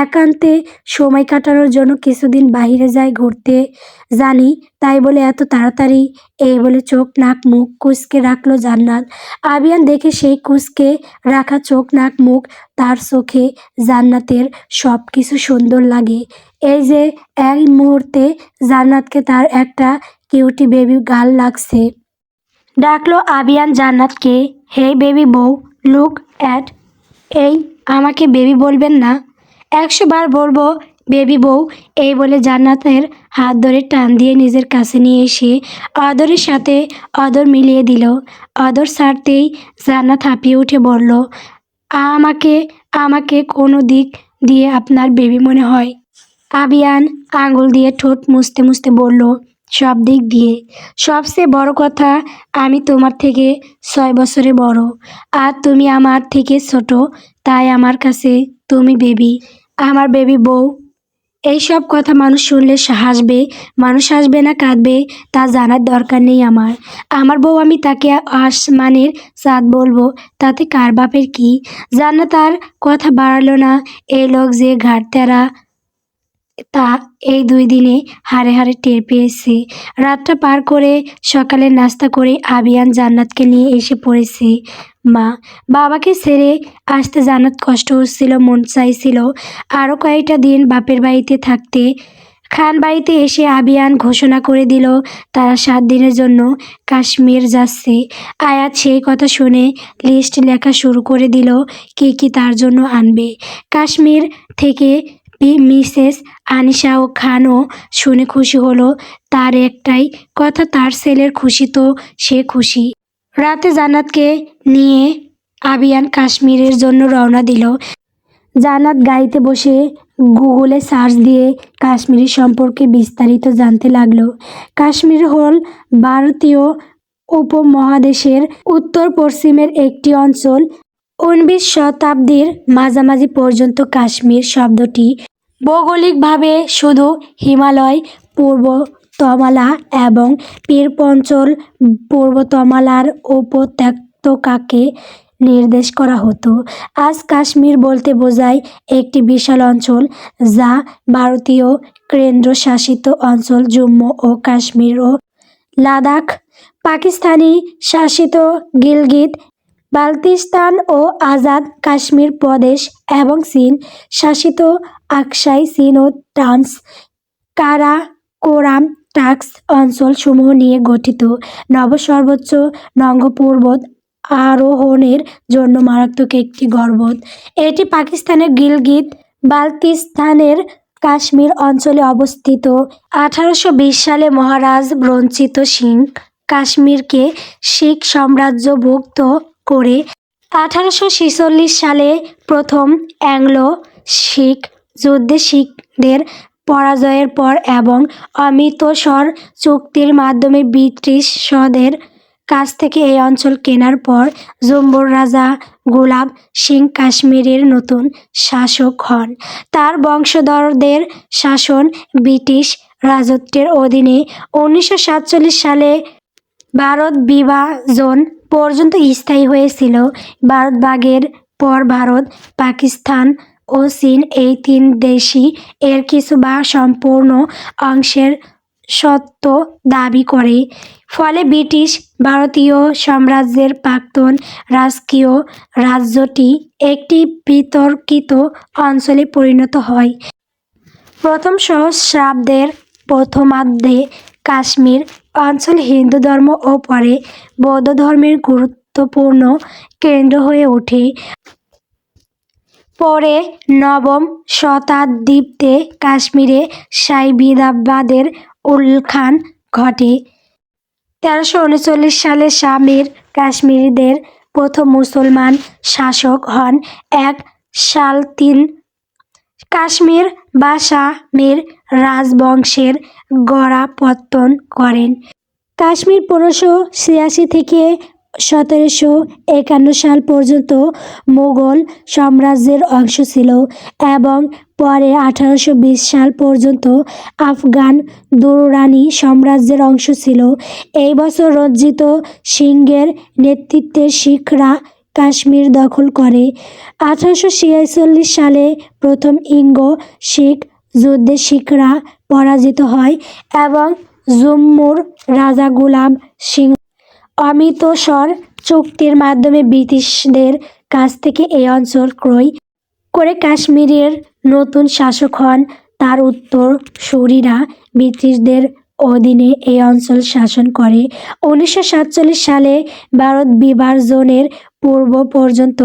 [SPEAKER 1] একান্তে সময় কাটানোর জন্য কিছুদিন বাইরে যায় ঘুরতে। জানি, তাই বলে এত তাড়াতাড়ি? এই বলে চোখ নাক মুখ কুঁচকে রাখলো জান্নাত। আবিয়ান দেখে সেই কুঁচকে রাখা চোখ নাক মুখ, তার চোখে জান্নাতের সব কিছু সুন্দর লাগে। এই যে এই মুহূর্তে জান্নাতকে তার একটা কিউটি বেবি গার্ল লাগছে। ডাকলো আবিয়ান জান্নাতকে, হে বেবি বউ, লুক অ্যাট। এই, আমাকে বেবি বলবেন না? 100 বার বলবো বেবি বউ। এই বলে জান্নাতের হাত ধরে টান দিয়ে নিজের কাছে নিয়ে এসে অদরের সাথে অদর মিলিয়ে দিল। অদর ছাড়তেই জান্নাত হাঁপিয়ে উঠে বলল, আমাকে আমাকে কোনো দিক দিয়ে আপনার বেবি মনে হয়? আবিয়ান আঙুল দিয়ে ঠোঁট মুছতে মুছতে বলল, সব দিক দিয়ে। সবচেয়ে বড় কথা, আমি তোমার থেকে 6 বছরে বড়, আর তুমি আমার থেকে ছোট, তাই আমার কাছে তুমি বেবি, আমার বেবি বউ। এইসব কথা মানুষ শুনলে হাসবে, মানুষ হাসবে না কাঁদবে তা জানার দরকার নেই আমার। আমার বউ, আমি তাকে আসমানের চাঁদ বলবো, তাতে কার বাপের কি? জান্নাত আর কথা বাড়ালো না। এই লোক যে ঘাড়তেরা, তা এই 2 দিনে হাড়ে হাড়ে টের পেয়েছে। রাতটা পার করে সকালে নাস্তা করে আবিয়ান জান্নাতকে নিয়ে এসে পড়েছে। মা বাবাকে ছেড়ে আসতে জান্নাত কষ্ট হচ্ছিল, মন চাইছিল আরও কয়েকটা দিন বাপের বাড়িতে থাকতে। খান বাড়িতে এসে আবিয়ান ঘোষণা করে দিল তারা 7 দিনের জন্য কাশ্মীর যাচ্ছে। আয়াত সেই কথা শুনে লিস্ট লেখা শুরু করে দিল কি কি তার জন্য আনবে। কাশ্মীর থেকে মিসেস আনিশা ও খানও শুনে খুশি হলো। তার একটাই কথা, তার ছেলের খুশি তো সে খুশি। রাতে জান্নাতকে নিয়ে আবিয়ান কাশ্মীরের জন্য রওনা দিল। জান্নাত গাড়িতে বসে গুগলে সার্চ দিয়ে কাশ্মীর সম্পর্কে বিস্তারিত জানতে লাগলো। কাশ্মীর হল ভারতীয় উপমহাদেশের উত্তর পশ্চিমের একটি অঞ্চল। 19 শতাব্দীর মাঝামাঝি পর্যন্ত কাশ্মীর শব্দটি ভৌগোলিকভাবে শুধু হিমালয় পর্বতমালা এবং পীরপঞ্চল পর্বতমালার উপত্যকাকে নির্দেশ করা হতো। আজ কাশ্মীর বলতে বোঝায় একটি বিশাল অঞ্চল, যা ভারতীয় কেন্দ্রশাসিত অঞ্চল জম্মু ও কাশ্মীর ও লাদাখ, পাকিস্তানি শাসিত গিলগিত বালতিস্তান ও আজাদ কাশ্মীর প্রদেশ এবং চীন শাসিত আকসাই চীন ও ট্রান্স কারাকোরাম ট্রাক্স অঞ্চল সমূহ নিয়ে গঠিত। সর্বোচ্চ নঙ্গ পর্বত আরোহণের জন্য মারাত্মক একটি পর্বত। এটি পাকিস্তানের গিলগিত বালতিস্তানের কাশ্মীর অঞ্চলে অবস্থিত। 1820 সালে মহারাজ রঞ্জিত সিং কাশ্মীরকে শিখ সাম্রাজ্যভুক্ত করে 1846 সালে প্রথম অ্যাংলো শিখ যুদ্ধে শিখদের পরাজয়ের পর এবং অমৃতসর চুক্তির মাধ্যমে ব্রিটিশদের কাছ থেকে এই অঞ্চল কেনার পর জম্মুর রাজা গুলাব সিং কাশ্মীরের নতুন শাসক হন। তার বংশধরদের শাসন ব্রিটিশ রাজত্বের অধীনে 1947 সালে ভারত বিভাজন পর্যন্ত স্থায়ী হয়েছিল। ভারত ভাগের পর ভারত, পাকিস্তান ও চীন এই তিন দেশই এর কিছু বা সম্পূর্ণ অংশের স্বত্ব দাবি করে। ফলে ব্রিটিশ ভারতীয় সাম্রাজ্যের প্রাক্তন রাজকীয় রাজ্যটি একটি বিতর্কিত অঞ্চলে পরিণত হয়। প্রথম সহস্রাব্দের প্রথমার্ধে কাশ্মীর অঞ্চল হিন্দু ধর্ম ও পরে বৌদ্ধ ধর্মের গুরুত্বপূর্ণ কেন্দ্র হয়ে ওঠে। পরে নবম শতাব্দীতে কাশ্মীরে সাইবিদাবাদের উত্থান ঘটে। 1339 সালে শাহ মীর কাশ্মীরিদের প্রথম মুসলমান শাসক হন। এক সালাতিন কাশ্মীর বা শাহ মীর রাজবংশের গোড়াপত্তন করেন। কাশ্মীর 1586 থেকে 1751 সাল পর্যন্ত মুঘল সাম্রাজ্যের অংশ ছিল এবং পরে 1820 সাল পর্যন্ত আফগান দুররানি সাম্রাজ্যের অংশ ছিল। এই বছর রঞ্জিত সিংহের নেতৃত্বে শিখরা কাশ্মীর দখল করে। 1846 সালে প্রথম ইঙ্গ-শিখ যুদ্ধে শিখরা পরাজিত হয় এবং জম্মুর রাজা গুলাব সিং অমৃতসর চুক্তির মাধ্যমে ব্রিটিশদের কাছ থেকে এই অঞ্চল ক্রয় করে কাশ্মীরের নতুন শাসক হন। তার উত্তরসূরিরা ব্রিটিশদের অধীনে এই অঞ্চল শাসন করে। 1947 সালে ভারত বিভাজনের পূর্ব পর্যন্ত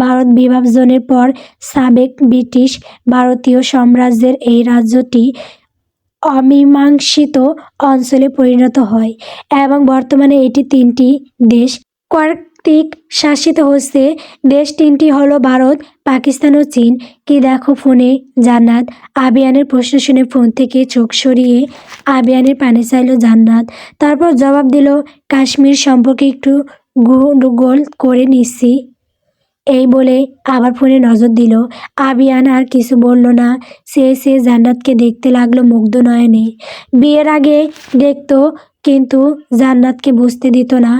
[SPEAKER 1] ভারত বিভাজনের পর সাবেক ব্রিটিশ ভারতীয় সাম্রাজ্যের এই রাজ্যটি অমীমাংসিত অঞ্চলে পরিণত হয় এবং বর্তমানে এটি তিনটি দেশ কর্তৃক শাসিত হচ্ছে। দেশ তিনটি হলো ভারত, পাকিস্তান ও চীন। কি দেখো ফোনে জান্নাত? আবিয়ানের প্রশ্ন শুনে ফোন থেকে চোখ সরিয়ে আবিয়ানের পানে চাইল জান্নাত। তারপর জবাব দিল, কাশ্মীর সম্পর্কে একটু গুগল করে নিচ্ছি। এই বলে আবার ফোনে নজর দিল। আবিয়ান আর কিছু বলল না, সে জান্নাতকে দেখতে লাগলো মুগ্ধ নয়নে। বিয়ের আগে দেখতো কিন্তু জান্নাতকে বুঝতে দিত না।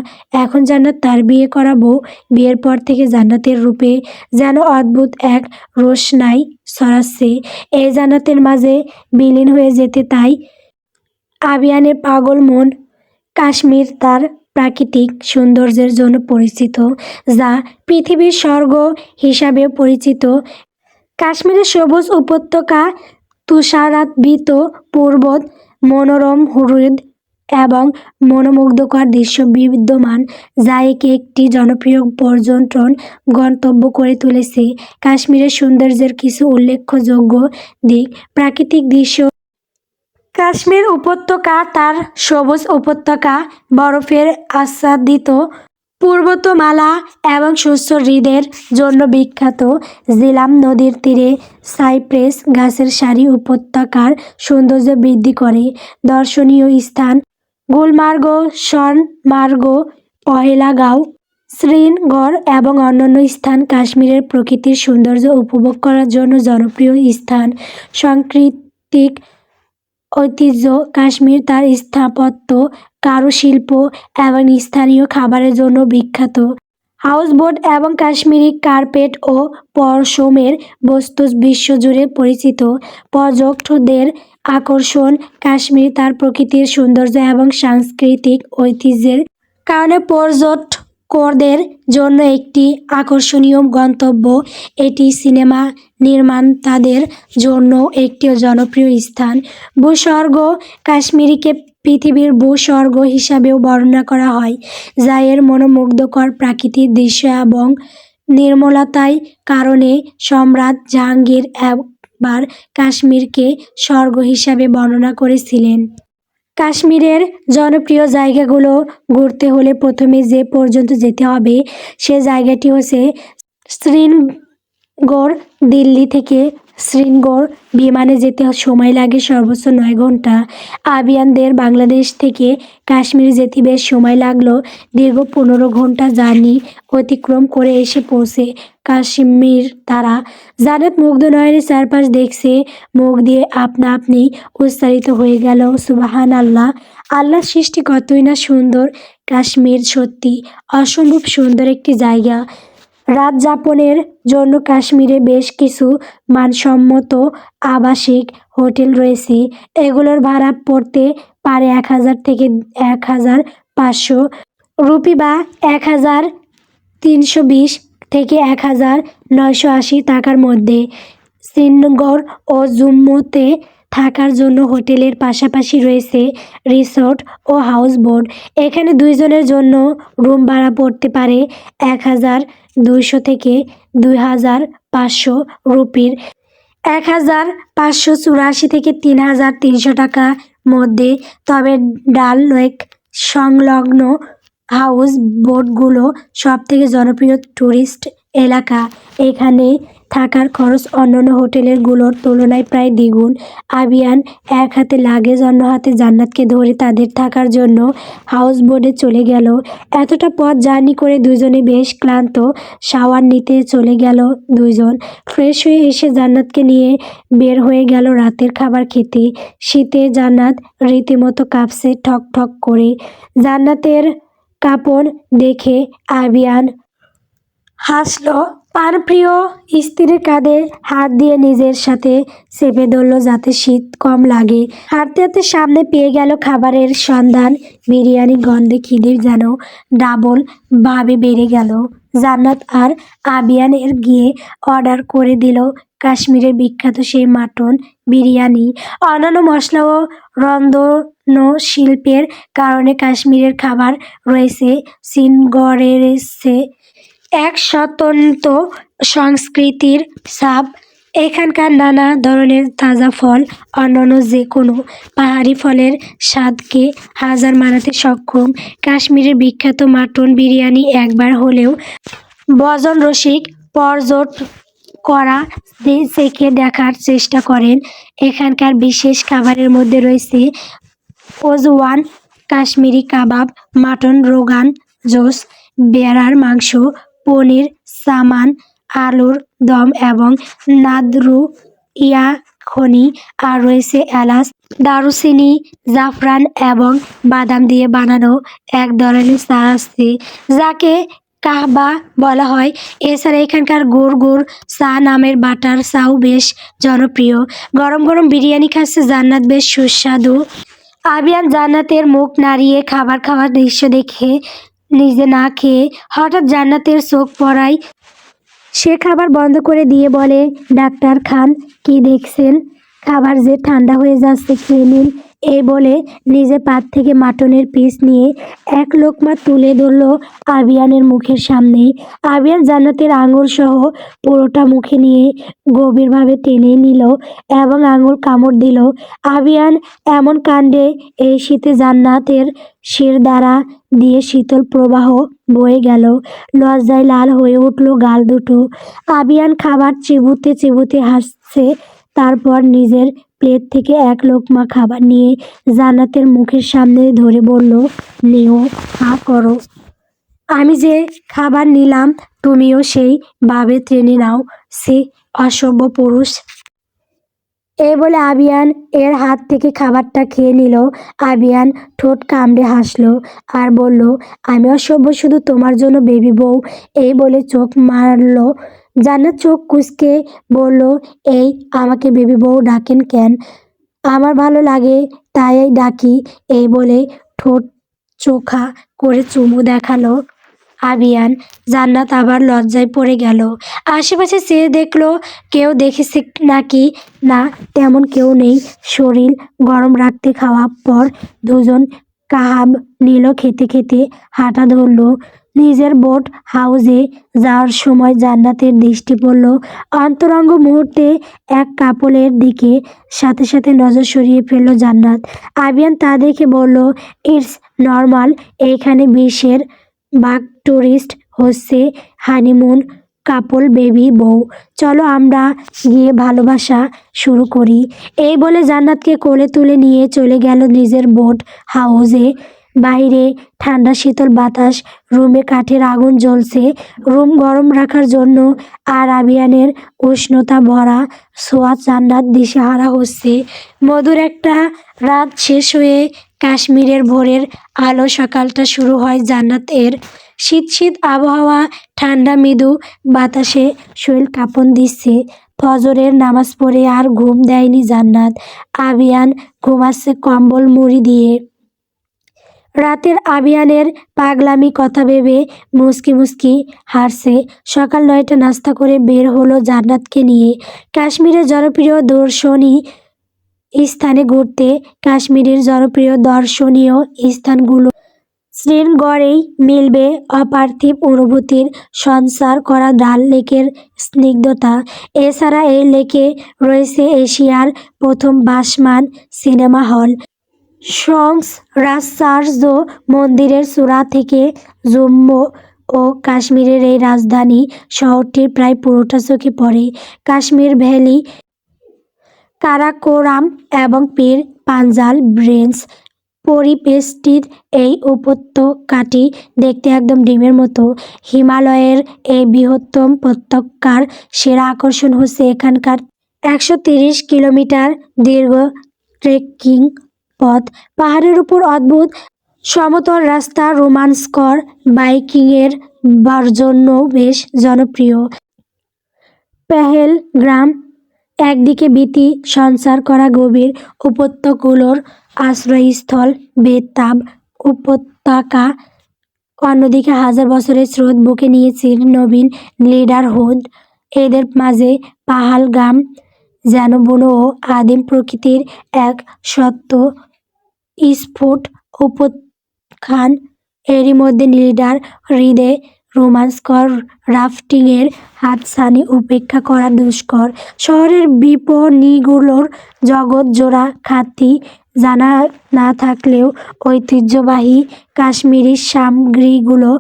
[SPEAKER 1] এখন জান্নাত তার বিয়ে করাবো। বিয়ের পর থেকে জান্নাতের রূপে যেন অদ্ভুত এক রোশনাই ছড়াচ্ছে। এই জান্নাতের মাঝে বিলীন হয়ে যেতে তাই আবিয়ানের পাগল মন। কাশ্মীর তার প্রাকৃতিক সৌন্দর্যের জন্য পরিচিত, যা পৃথিবীর স্বর্গ হিসাবেও পরিচিত। কাশ্মীরের সবুজ উপত্যকা, তুষারাবৃত পর্বত, মনোরম হ্রদ এবং মনোমুগ্ধকর দৃশ্য বিদ্যমান, যা একে একটি জনপ্রিয় পর্যটন গন্তব্য করে তুলেছে। কাশ্মীরের সৌন্দর্যের কিছু উল্লেখযোগ্য দিক: প্রাকৃতিক দৃশ্য। কাশ্মীর উপত্যকা তার সবুজ উপত্যকা, বরফের আচ্ছাদিত পর্বতমালা এবং শস্য হ্রদের জন্য বিখ্যাত। ঝিলাম নদীর তীরে সাইপ্রেস গাছের সারি উপত্যকার সৌন্দর্য বৃদ্ধি করে। দর্শনীয় স্থান: গুলমার্গ, সোনমার্গ, পহেলগাঁও, শ্রীনগর এবং অন্যান্য স্থান কাশ্মীরের প্রকৃতির সৌন্দর্য উপভোগ করার জন্য জনপ্রিয় স্থান। সাংস্কৃতিক ঐতিহ্য: কাশ্মীর তার স্থাপত্য, কারুশিল্প এবং স্থানীয় খাবারের জন্য বিখ্যাত। হাউসবোট এবং কাশ্মীরি কার্পেট ও পশমের বস্তু বিশ্বজুড়ে পরিচিত। পর্যটকদের আকর্ষণ: কাশ্মীর তার প্রাকৃতিক সৌন্দর্য এবং সাংস্কৃতিক ঐতিহ্যের কারণে পর্যটকদের জন্য একটি আকর্ষণীয় গন্তব্য। এটি সিনেমা নির্মাতাদের জন্য একটি জনপ্রিয় স্থান। ভূস্বর্গ: কাশ্মীরকে পৃথিবীর ভূস্বর্গ হিসাবেও বর্ণনা করা হয়, যা এর মনোমুগ্ধকর প্রাকৃতিক দৃশ্য এবং নির্মলতার কারণে। সম্রাট জাহাঙ্গীর একবার কাশ্মীরকে স্বর্গ হিসাবে বর্ণনা করেছিলেন। কাশ্মীরের জনপ্রিয় জায়গাগুলো ঘুরতে হলে প্রথমে যে পর্যন্ত যেতে হবে সে জায়গাটি হচ্ছে শ্রীনগর। দিল্লি থেকে শ্রীনগর বিমানে যেতে সময় লাগে সর্বোচ্চ 9 ঘন্টা। আবিয়ানদের বাংলাদেশ থেকে কাশ্মীর যেতে বেশ সময় লাগলো। দীর্ঘ 15 ঘন্টা জার্নি অতিক্রম করে এসে পৌঁছে কাশ্মীর তারা। জান্নাত মুগ্ধ নয়নে চারপাশ দেখছে, মুখ দিয়ে আপনা আপনি উচ্চারিত হয়ে গেল সুবহান আল্লাহ। আল্লাহর সৃষ্টি কতই না সুন্দর। কাশ্মীর সত্যি অসম্ভব সুন্দর একটি জায়গা। রাত যাপনের জন্য কাশ্মীরে বেশ কিছু মানসম্মত আবাসিক হোটেল রয়েছে। এগুলোর ভাড়া পড়তে পারে 1000 থেকে 1500 রুপি বা 1320 থেকে 1980 টাকার মধ্যে। শ্রীনগর ও জম্মুতে থাকার জন্য হোটেলের পাশাপাশি রয়েছে রিসোর্ট ও হাউসবোট। এখানে 2 জনের জন্য রুম ভাড়া পড়তে পারে 1200 থেকে 2500 রুপির, 1584 থেকে 3300 টাকা মধ্যে। তবে ডাল লেক সংলগ্ন হাউস বোটগুলো সবথেকে জনপ্রিয় টুরিস্ট এলাকা। এখানে থাকার খরচ অন্যান্য হোটেলগুলোর তুলনায় প্রায় দ্বিগুণ। আবিয়ান এক হাতে লাগেজ অন্য হাতে জান্নাতকে ধরে তাদের থাকার জন্য হাউস বোটে চলে গেল। এতটা পথ জার্নি করে দুজনে বেশ ক্লান্ত। শাওয়ার নিতে চলে গেল দুজন। ফ্রেশ হয়ে এসে জান্নাতকে নিয়ে বের হয়ে গেল রাতের খাবার খেতে। শীতে জান্নাত রীতিমতো কাঁপছে ঠক ঠক করে। জান্নাতের কাপড় দেখে আবিয়ান হাসলো। প্রাণপ্রিয় স্ত্রীর কাঁধে হাত দিয়ে নিজের সাথে চেপে ধরল যাতে শীত কম লাগে। হাঁটতে হাঁটতে সামনে পেয়ে গেল খাবারের সন্ধান। বিরিয়ানি গন্ধে খিদে যেন ডাবল ভাবে বেড়ে গেল। জান্নাত আর আবিয়ানের গিয়ে অর্ডার করে দিল কাশ্মীরের বিখ্যাত সেই মাটন বিরিয়ানি। অন্যান্য মশলা ও রন্ধনশিল্পের কারণে কাশ্মীরের খাবার রয়েছে শ্রীনগরের এক স্বতন্ত্র সংস্কৃতির ছাপ। এখানকার নানা ধরনের তাজা ফল অন্যান্য যে কোনো পাহাড়ি ফলের স্বাদকে হাজার মানাতে সক্ষম। কাশ্মীরের বিখ্যাত মাটন বিরিয়ানি একবার হলেও ভোজন রসিক পর্যটকরা চেখে দেখার চেষ্টা করেন। এখানকার বিশেষ খাবারের মধ্যে রয়েছে ওজওয়ান কাশ্মীরি কাবাব, মাটন রোগান জোশ, ভেড়ার মাংস, পনির সামান, আলুর দম এবং নাদরু ইয়াখনি। আর রয়েছে এলাচ, দারুচিনি, জাফরান এবং বাদাম দিয়ে বানানো এক ধরনের চা আছে যাকে কাহবা বলা হয়। এছাড়া এখানকার গুড় গুড় চা নামের বাটার চাও বেশ জনপ্রিয়। গরম গরম বিরিয়ানি খাচ্ছে জান্নাত, বেশ সুস্বাদু। আবিয়ান জান্নাতের মুখ নাড়িয়ে খাবার খাওয়ার দৃশ্য দেখে নিজে না খেয়ে হঠাৎ জান্নাতের চোখ পড়ায়। সে খাবার বন্ধ করে দিয়ে বলে, ডাক্তার খান, কি দেখছেন? খাবার যে ঠান্ডা হয়ে যাচ্ছে, খেয়ে নিন। এই বলে নিজের পাত থেকে মাটনের পিস নিয়ে এক লোকমা তুলে ধরল আবিয়ানের মুখের সামনেই। আবিয়ান জান্নাতের আঙুল সহ পুরোটা মুখে নিয়ে গভীরভাবে টেনে নিল এবং আঙুল কামড় দিল। আবিয়ান এমন কাণ্ডে এই শীতে জান্নাতের শিরদাঁড়া দিয়ে শীতল প্রবাহ বয়ে গেল। লজ্জায় লাল হয়ে উঠল গাল দুটো। আবিয়ান খাবার চিবুতে চিবুতে হাসছে। তারপর নিজের প্লেট থেকে এক লোকমা খাবার নিয়ে জান্নাতের মুখের সামনে ধরে বলল, নিও, হা করো। আমি যে খাবার নিলাম তুমিও সেই ভাবে টেনে নাও। সে অসভ্য পুরুষ। এই বলে আবিয়ান এর হাত থেকে খাবারটা খেয়ে নিল। আবিয়ান ঠোঁট কামড়ে হাসলো আর বলল, আমি অসভ্য শুধু তোমার জন্য বেবি বউ। এই বলে চোখ মারল। জান্নাত চোখ কুঁচকে বলল, এই আমাকে বেবি বউ ডাকেন কেন? আমার ভালো লাগে তাই ডাকি। এই বলে ঠোঁট চোখা করে চুমু দেখালো আবিয়ান। জান্নাত আবার লজ্জায় পড়ে গেল। আশেপাশে চেয়ে দেখলো কেউ দেখেছে নাকি। না, তেমন কেউ নেই। শরীর গরম রাখতে খাওয়ার পর দুজন কাহাব নিল। খেতে খেতে হাঁটা ধরলো। নিজের বোট হাউসে যাওয়ার সময় জান্নাতের দৃষ্টি পড়ল অন্তরঙ্গ মুহূর্তে এক কাপলের দিকে। সাথে সাথে নজর সরিয়ে ফেলল জান্নাত। আবিয়ান তা দেখে বলল, ইটস নর্মাল, এইখানে 20-এর ভাগ টুরিস্ট হচ্ছে হানিমুন কাপল বেবি বউ, চলো আমরা গিয়ে ভালোবাসা শুরু করি। এই বলে জান্নাতকে কোলে তুলে নিয়ে চলে গেল নিজের বোট হাউসে। বাইরে ঠান্ডা শীতল বাতাস, রুমে কাঠের আগুন জ্বলছে রুম গরম রাখার জন্য, আর আবিয়ানের উষ্ণতা ভরা ছোঁয়া জান্নাত দিশেহারা হচ্ছে। মধুর একটা রাত শেষ হয়ে কাশ্মীরের ভোরের আলো সকালটা শুরু হয় জান্নাত এর। শীত শীত আবহাওয়া, ঠান্ডা মৃদু বাতাসে শরীর কাঁপন দিচ্ছে। ফজরের নামাজ পড়ে আর ঘুম দেয়নি জান্নাত। আবিয়ান ঘুমাচ্ছে কম্বল মুড়ি দিয়ে। রাতের আবিয়ানের পাগলামি কথা ভেবে মুচকি মুচকি হাসছে। সকাল 9টা নাস্তা করে বের হলো জান্নাতকে নিয়ে কাশ্মীরের জনপ্রিয় দর্শনী স্থানে ঘুরতে। কাশ্মীরের জনপ্রিয় দর্শনীয় স্থানগুলো শ্রীনগরেই মিলবে অপার্থিব অনুভূতির সঞ্চার করা ডাল লেকের স্নিগ্ধতা। এছাড়া এই লেকে রয়েছে এশিয়ার প্রথম ভাসমান সিনেমা হল সংসরাচার্য মন্দিরের চূড়া থেকে জম্মু ও কাশ্মীরের এই রাজধানী শহরটির প্রায় পুরোটা চোখে পড়ে। কাশ্মীর ভ্যালি, কারাকোরাম এবং পীর পাঞ্জাল রেঞ্জ পরিবেষ্টিত এই উপত্যকাটি দেখতে একদম ডিমের মতো। হিমালয়ের এই বৃহত্তম উপত্যকার সেরা আকর্ষণ হচ্ছে এখানকার 130 কিলোমিটার দীর্ঘ ট্রেকিং পথ। পাহাড়ের উপর অদ্ভুত সমতল রাস্তা রোমাঞ্চকর বাইকিংয়ের জন্য বেশ জনপ্রিয়। পেহেলগ্রাম একদিকে ভীতি সঞ্চার করা গভীর উপত্যকাগুলোর আশ্রয়স্থল, বেতাব উপত্যকা অন্যদিকে হাজার বছরের স্রোত বুকে নিয়েছে নবীন লিডারহুড। এদের মাঝে পাহালগাম যেন বুনো ও আদিম প্রকৃতির এক সত্য স্ফুট উপাখ্যান। এরই মধ্যে লিডার হ্রদে রোমাঞ্চকর রাফটিংয়ের হাতছানি উপেক্ষা করা দুষ্কর। শহরের বিপণিগুলোর জগৎ জোড়া খ্যাতি জানা না থাকলেও ঐতিহ্যবাহী কাশ্মীরি সামগ্রীগুলো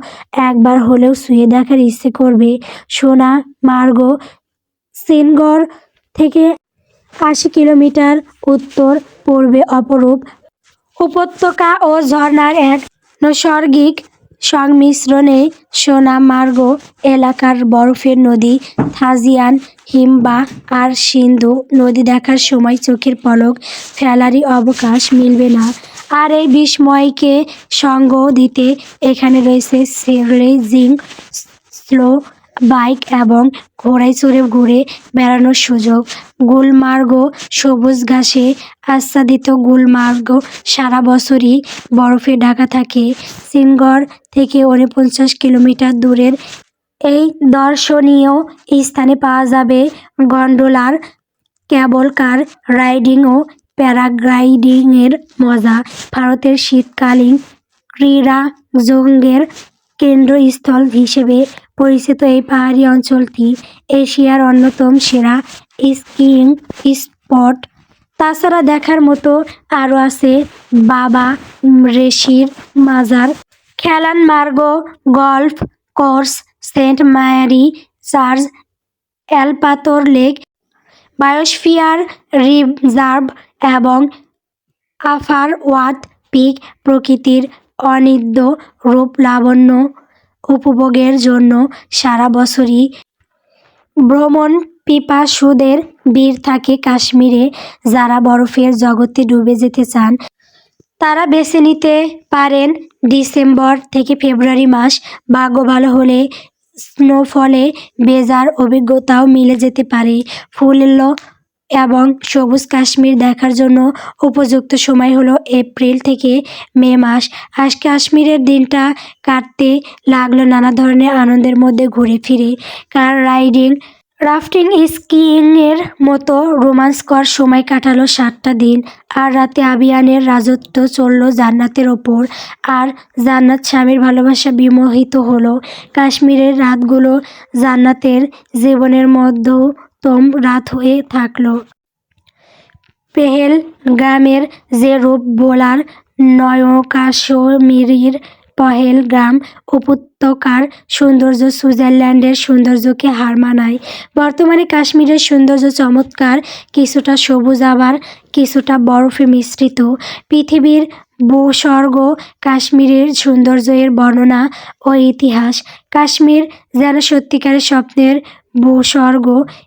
[SPEAKER 1] একবার হলেও ছুঁয়ে দেখার ইচ্ছে করবে। সোনামার্গ শ্রীনগর থেকে 80 কিলোমিটার উত্তর পূর্বে অপরূপ উপত্যকা ও ঝর্ণার এক নৈসর্গিক সংমিশ্রণে সোনামার্গ এলাকার বরফের নদী থাজিয়ান হিমবাহ আর সিন্ধু নদী দেখার সময় চোখের পলক ফেলারই অবকাশ মিলবে না। আর এই বিস্ময়কে সঙ্গ দিতে এখানে রয়েছে স্লেজিং, স্লো বাইক এবং ঘোড়ায় চড়ে ঘুরে বেড়ানোর সুযোগ। গুলমার্গ সবুজ ঘাসে আচ্ছাদিত। গুলমার্গ সারা বছরই বরফে ঢাকা থাকে। শ্রীনগর থেকে 49 কিলোমিটার দূরের এই দর্শনীয় স্থানে পাওয়া যাবে গন্ডোলার, কেবল কার রাইডিং ও প্যারাগ্লাইডিংয়ের মজা। ভারতের শীতকালীন ক্রীড়াজগতের কেন্দ্রস্থল হিসেবে পরিচিত এই পাহাড়ি অঞ্চলটি এশিয়ার অন্যতম সেরা স্কিইং স্পট। তাছাড়া দেখার মতো আরও আছে বাবা ঋষির মাজার, Khilanmarg golf course, saint Mary church, Alpather lake, biosphere reserve এবং আফারওয়াত পিক। প্রকৃতির অনিদ্য রূপ লাবণ্য উপভোগের জন্য সারা বছরই ভ্রমণ পিপাসুদের ভিড় থাকে কাশ্মীরে। যারা বরফের জগতে ডুবে যেতে চান তারা বেছে নিতে পারেন ডিসেম্বর থেকে ফেব্রুয়ারি মাস। ভাগ্য ভালো হলে স্নোফলে ভেজার অভিজ্ঞতাও মিলে যেতে পারে। ফুল এবং সবুজ কাশ্মীর দেখার জন্য উপযুক্ত সময় হলো এপ্রিল থেকে মে মাস। আজ কাশ্মীরের দিনটা কাটতে লাগলো নানা ধরনের আনন্দের মধ্যে ঘুরে ফিরে। কার রাইডিং, রাফটিং, স্কিইংয়ের মতো রোমাঞ্চকর সময় কাটালো 7টা দিন। আর রাতে আবিয়ানের রাজত্ব চলল জান্নাতের ওপর। আর জান্নাত স্বামীর ভালোবাসা বিমোহিত হলো। কাশ্মীরের রাতগুলো জান্নাতের জীবনের মধ্যতম রাত হয়ে থাকলো। পেহেলগামের যে রূপ বোলার নয়কাশ্বমীর পহেলগ্রাম উপত্যকার সৌন্দর্য সুইজারল্যান্ডের সৌন্দর্যকে হার মানায়। বর্তমানে কাশ্মীরের সৌন্দর্য চমৎকার, কিছুটা সবুজ আবার কিছুটা বরফে মিশ্রিত। পৃথিবীর ভূস্বর্গ কাশ্মীরের সৌন্দর্যের বর্ণনা ও ইতিহাস। কাশ্মীর যেন সত্যিকারের স্বপ্নের ভূস্বর্গ।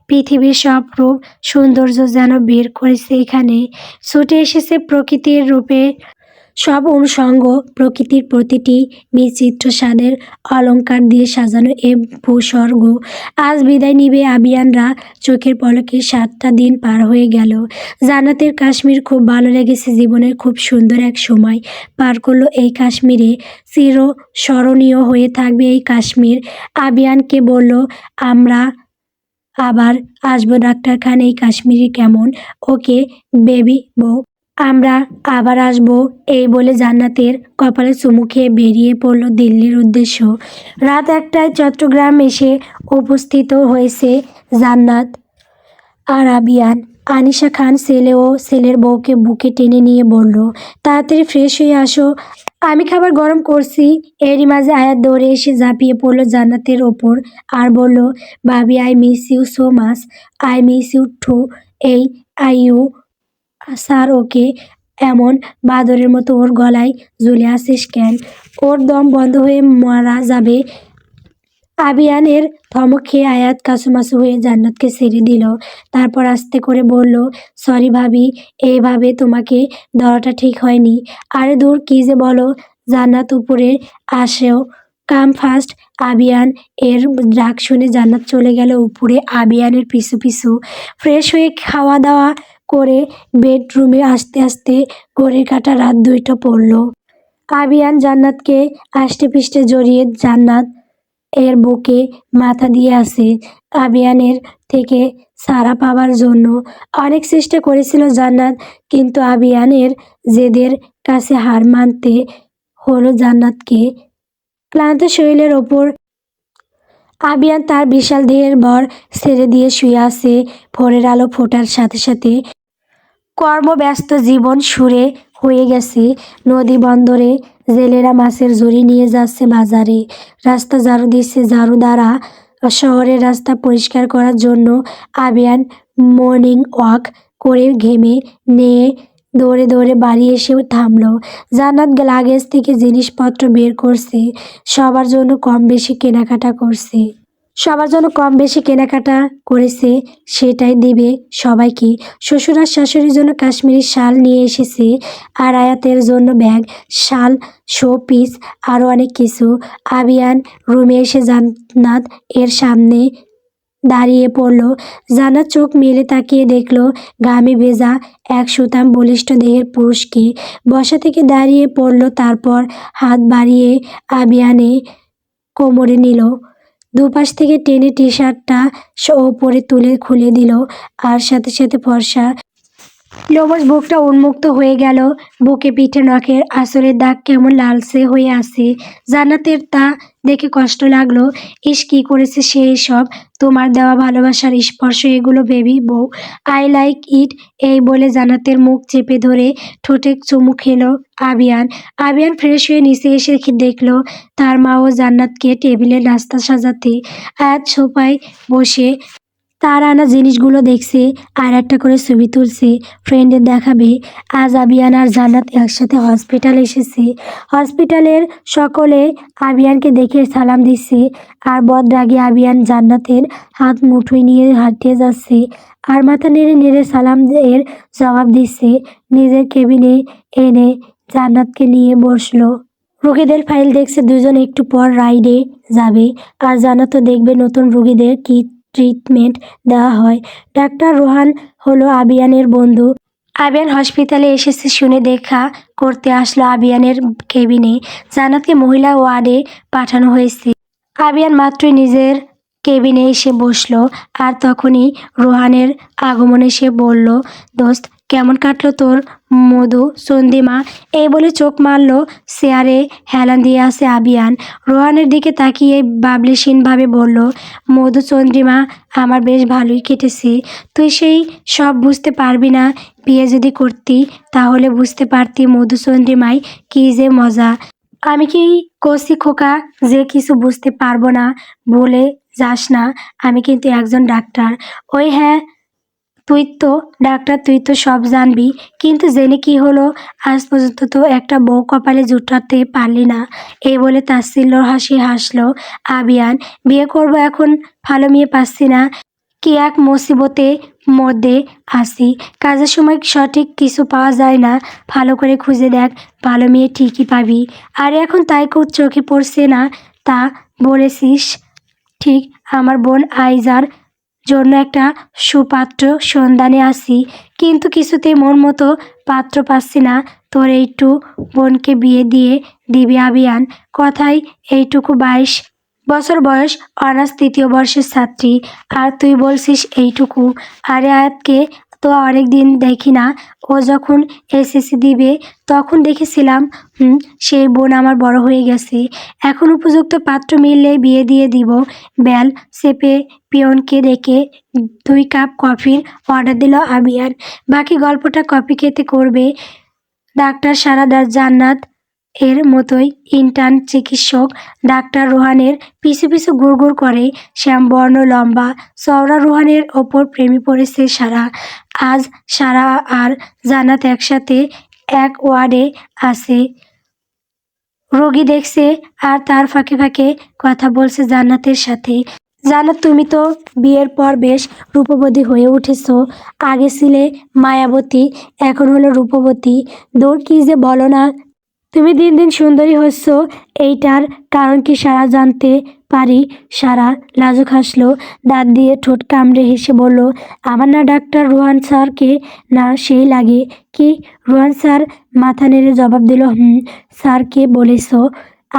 [SPEAKER 1] পৃথিবীর সব রূপ সৌন্দর্য যেন বের করেছে এখানে, ছুটে এসেছে প্রকৃতির রূপে। সব অনুষঙ্গ, প্রকৃতির প্রতিটি বিচিত্র স্বাদের অলংকার দিয়ে সাজানো এ ভূস্বর্গ। আজ বিদায় নিবে আবিয়ানরা, চোখের পলকে 7টা দিন পার হয়ে গেল। জান্নাতের কাশ্মীর খুব ভালো লেগেছে, জীবনের খুব সুন্দর এক সময় পার করলো এই কাশ্মীরে। চিরস্মরণীয় হয়ে থাকবে এই কাশ্মীর। আবিয়ানকে বলল, আমরা আবার আসবো ডাক্তার খান, এই কাশ্মীরি কেমন? ওকে বেবি বউ, আমরা আবার আসবো। এই বলে জান্নাতের কপালে চুমু খেয়ে বেরিয়ে পড়ল দিল্লির উদ্দেশ্য। রাত 1টায় চট্টগ্রাম এসে উপস্থিত হয়েছে জান্নাত আর আবিয়ান। আনিশা খান ছেলে ও ছেলের বউকে বুকে টেনে নিয়ে বলল, তাড়াতাড়ি ফ্রেশ হয়ে আসো, আমি খাবার গরম করছি। এরই মাঝে আয়াত দৌড়ে এসে ঝাঁপিয়ে পড়ল জান্নাতের ওপর আর বলল, ভাবি I miss you so much, I miss you too. এই আই ইউ স্যার, ওকে এমন বাদরের মতো ওর গলায় ঝুলে আসিস কেন? ওর দম বন্ধ হয়ে মারা যাবে। আবিয়ানের ধমক খেয়ে আয়াত কাঁচুমাচু হয়ে জান্নাতকে ছেড়ে দিল। তারপর আস্তে করে বলল, সরি ভাবি, এইভাবে তোমাকে ধরাটা ঠিক হয়নি। আরে দূর, কী যে বলো। জান্নাত উপরে আসেও, কাম ফাস্ট। আবিয়ান এর ডাক শুনে জান্নাত চলে গেল উপরে আবিয়ানের পিছু পিছু। ফ্রেশ হয়ে খাওয়া দাওয়া করে বেডরুমে আসতে আসতে ঘড়ির কাঁটা রাত 2টা পড়ল। আবিয়ান জান্নাতকে আষ্টে পৃষ্ঠে জড়িয়ে জান্নাত এর বুকে মাথা দিয়ে আছে। আবিয়ানের থেকে ছাড়া পাওয়ার জন্য অনেক চেষ্টা করেছিল জান্নাত, কিন্তু আবিয়ানের জেদের কাছে হার মানতে হলো জান্নাতকে। ক্লান্ত শরীরের ওপর আবিয়ান তার বিশাল দেহের ভর ছেড়ে দিয়ে শুয়ে আছে। ভোরের আলো ফোটার সাথে সাথে কর্মব্যস্ত জীবন শুরু হয়ে গেছে। নদী বন্দরে জেলেরা মাছের ঝুড়ি নিয়ে যাচ্ছে বাজারে। রাস্তা ঝাড়ু দিচ্ছে ঝাড়ুদাররা। শহরের রাস্তা পরিষ্কার করার জন্য আবিয়ান মর্নিং ওয়াক করে ঘেমে নিয়ে দৌড়ে দৌড়ে বাড়ি এসে থামলো। জান্নাত লাগেজ থেকে জিনিসপত্র বের করছে, সবার জন্য কম বেশি কেনাকাটা করেছে, সেটাই দিবে সবাইকে। শ্বশুর আর শাশুড়ির জন্য কাশ্মীরি শাল নিয়ে এসেছে, আর আয়াতের জন্য ব্যাগ, শাল, শো পিস, আরও অনেক কিছু। আবিয়ান রুমে এসে জান্নাত এর সামনে দাঁড়িয়ে পড়ল। জান্নাত চোখ মেলে তাকিয়ে দেখল ঘামে ভেজা এক সুতাম বলিষ্ঠ দেহের পুরুষকে। বসা থেকে দাঁড়িয়ে পড়ল, তারপর হাত বাড়িয়ে আবিয়ানে কোমরে নিল। দুপাশ থেকে টেনে টি শার্টটা ওপরে তুলে খুলে দিল, আর সাথে সাথে ফর্সা লোমশ বুকটা উন্মুক্ত হয়ে গেল। বুকে পিঠে নখের আঁচলের দাগ কেমন লালচে হয়ে আছে। জান্নাতের তা দেখে কষ্ট লাগলো। ইস, কি করেছে সে এসব? তোমার দেওয়া ভালোবাসার স্পর্শ এগুলো বেবি বউ, আই লাইক ইট। এই বলে জান্নাতের মুখ চেপে ধরে ঠোঁটে চুমু খেলো আবিয়ান। আবিয়ান ফ্রেশ হয়ে নিচে এসে দেখলো তার মা ও জান্নাতকে টেবিলে নাস্তা সাজাতে। আয়াত সোফায় বসে তার আনা জিনিসগুলো দেখছে আর একটা করে ছবি তুলছে, ফ্রেন্ডের দেখাবে। আজ আবিয়ান আর জান্নাত একসাথে হসপিটাল এসেছে। হসপিটালের সকলে আবিয়ানকে দেখে সালাম দিচ্ছে, আর বদরাগে আবিয়ান জান্নাতের হাত মুঠোয় নিয়ে হাঁটিয়ে যাচ্ছে আর মাথা নেড়ে নেড়ে সালাম এর জবাব দিচ্ছে। নিজের কেবিনে এনে জান্নাতকে নিয়ে বসলো। রোগীদের ফাইল দেখছে, দুজন একটু পর রাইডে যাবে, আর জান্নাতও দেখবে নতুন রোগীদের কি ট্রিটমেন্ট দেওয়া হয়। ডাক্তার রোহান হলো আবিয়ানের বন্ধু। আবিয়ান হসপিটালে এসেছে শুনে দেখা করতে আসলো আবিয়ানের কেবিনে। জান্নাতকে মহিলা ওয়ার্ডে পাঠানো হয়েছে। আবিয়ান মাত্রই নিজের কেবিনে এসে বসলো, আর তখনই রোহানের আগমনে সে বলল, দোস্ত, কেমন কাটলো তোর মধু চন্দ্রিমা? এই বলে চোখ মারল চেয়ারে হেলান দিয়ে আছে আবিয়ান। রোহানের দিকে তাকিয়ে বাবলিসীনভাবে বলল, মধু চন্দ্রিমা আমার বেশ ভালোই কেটেছে। তুই সেই সব বুঝতে পারবি না, বিয়ে যদি করতি তাহলে বুঝতে পারতি মধু চন্দ্রিমায় কী যে মজা। আমি কি কষি খোকা যে কিছু বুঝতে পারবো না বলে যাস না, আমি কিন্তু একজন ডাক্তার। ওই হ্যাঁ, তুই তো ডাক্তার, তুই তো সব জানবি, কিন্তু জেনে কি হলো? আজ পর্যন্ত তো একটা বউ কপালে জুটাতে পারলি না। এই বলে তাচ্ছিল্যর হাসি হাসলো আবিয়ান। বিয়ে করব এখন, ভালো মেয়ে পাচ্ছি না, কি এক মুসিবতে মধ্যে আছি। কাজের সময় সঠিক কিছু পাওয়া যায় না, ভালো করে খুঁজে দেখ, ভালো মেয়ে ঠিকই পাবি। আর এখন তাই চোখে পড়ছে না, তা বলেছিস ঠিক। আমার বোন আইজার জন্য একটা সুপাত্র সন্ধানে আছি, কিন্তু কিছুতেই মন মতো পাত্র পাচ্ছি না। তোর এইটু বোনকে বিয়ে দিয়ে দিবি আবিয়ান? কথায় এইটুকু 22 বছর বয়স, অনার্স 3য় বর্ষের ছাত্রী, আর তুই বলছিস এইটুকু? আরে আয়াতকে তো অনেক দিন দেখি না, ও যখন এসএসসি দিবে তখন দেখেছিলাম। সেই বোন আমার বড় হয়ে গেছে, এখন উপযুক্ত পাত্র মিললে বিয়ে দিয়ে দিব। বেল চেপে পিয়নকে ডেকে 2 কাপ কফির অর্ডার দিল আবিয়ান। বাকি গল্পটা কফি খেতে করবে ডাক্তার সারা জান্নাত এর মতোই ইন্টার্ন চিকিৎসক ডাক্তার রোহানের পিছু পিছু গুড়গুড় করে। শ্যামবর্ণ লম্বা চওড়া রোহানের ওপর প্রেমে পড়েছে সারা। আজ সারা আর জান্নাত একসাথে এক ওয়ার্ডে আছে, রোগী দেখছে আর তার ফাঁকে ফাঁকে কথা বলছে জান্নাতের সাথে। জান্নাত, তুমি তো বিয়ের পর বেশ রূপবতী হয়ে উঠেছো। আগে ছিলে মায়াবতী, এখন হলো রূপবতী। দৌড় কি যে বলো না, তুমি দিন দিন সুন্দরী হচ্ছ। এইটার কারণ কি সারা জানতে পারি? সারা লাজুক হাসলো, দাঁত দিয়ে ঠোঁট কামড়ে হেসে বলল, আমার না ডাক্তার রোহান স্যারকে না সেই লাগে। কি? রোহান স্যার মাথা নেড়ে জবাব দিল, স্যারকে বলেছ?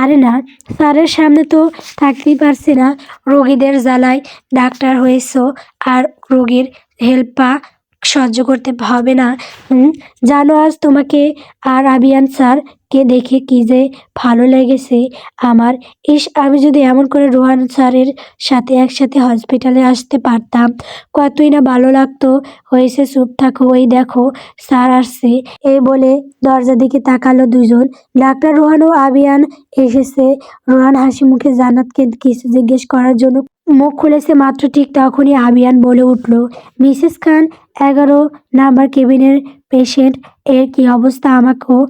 [SPEAKER 1] আরে না, স্যারের সামনে তো থাকতেই পারছি না, রোগীদের জ্বালায় ডাক্তার হয়েছ, আর রোগীর হেল্পা সহ্য করতে হবে না। জানো আজ তোমাকে আর আবিয়ান স্যারকে দেখে কি যে ভালো লেগেছে আমার। ইস, আমি যদি এমন করে রোহান স্যারের সাথে একসাথে হসপিটালে আসতে পারতাম, কতই না ভালো লাগতো। হয়েছে, চুপ থাকো, ওই দেখো স্যার আসছে। এই বলে দরজার দিকে তাকালো দুজন। ডাক্তার রোহান ও আবিয়ান এসেছে। রোহান হাসি মুখে জান্নাতকে কিছু জিজ্ঞেস করার জন্য মুখ খুলেছে মাত্র, ঠিক তখনই আবিয়ান বলে উঠল, মিসেস খান, 11 নাম্বার কেবিনের পেশেন্ট এর কি অবস্থা, আমাকেও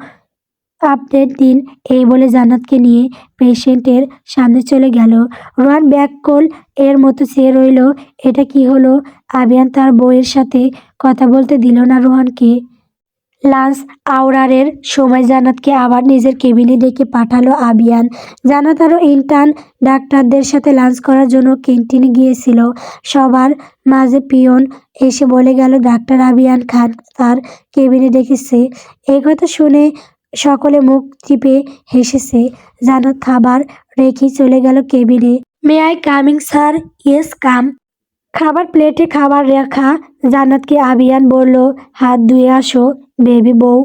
[SPEAKER 1] আপডেট দিন। এই বলে জান্নাতকে নিয়ে পেশেন্টের সামনে চলে গেল। রোহান ব্যাককল এর মতো চেয়ে রইল। এটা কি হলো? আবিয়ান তার বউয়ের সাথে কথা বলতে দিল না রোহানকে। লাঞ্চ আওয়ারের সময় জান্নাতকে আবার নিজের কেবিনে ডেকে পাঠালো আবিয়ান। জান্নাত আরও ইন্টার্ন ডাক্তারদের সাথে লাঞ্চ করার জন্য ক্যান্টিনে গিয়েছিল। সবার মাঝে পিয়ন এসে বলে গেল, ডাক্তার আবিয়ান খান তার কেবিনে ডেকেছে। এই কথা শুনে সকলে মুখ টিপে হেসেছে। জান্নাত খাবার রেখেই চলে গেল কেবিনে। May I coming sir? Yes come. খাবার প্লেটে খাবার রাখা জান্নাতকে আবিয়ান বলল, হাত ধুয়ে আসো বেবি বউ,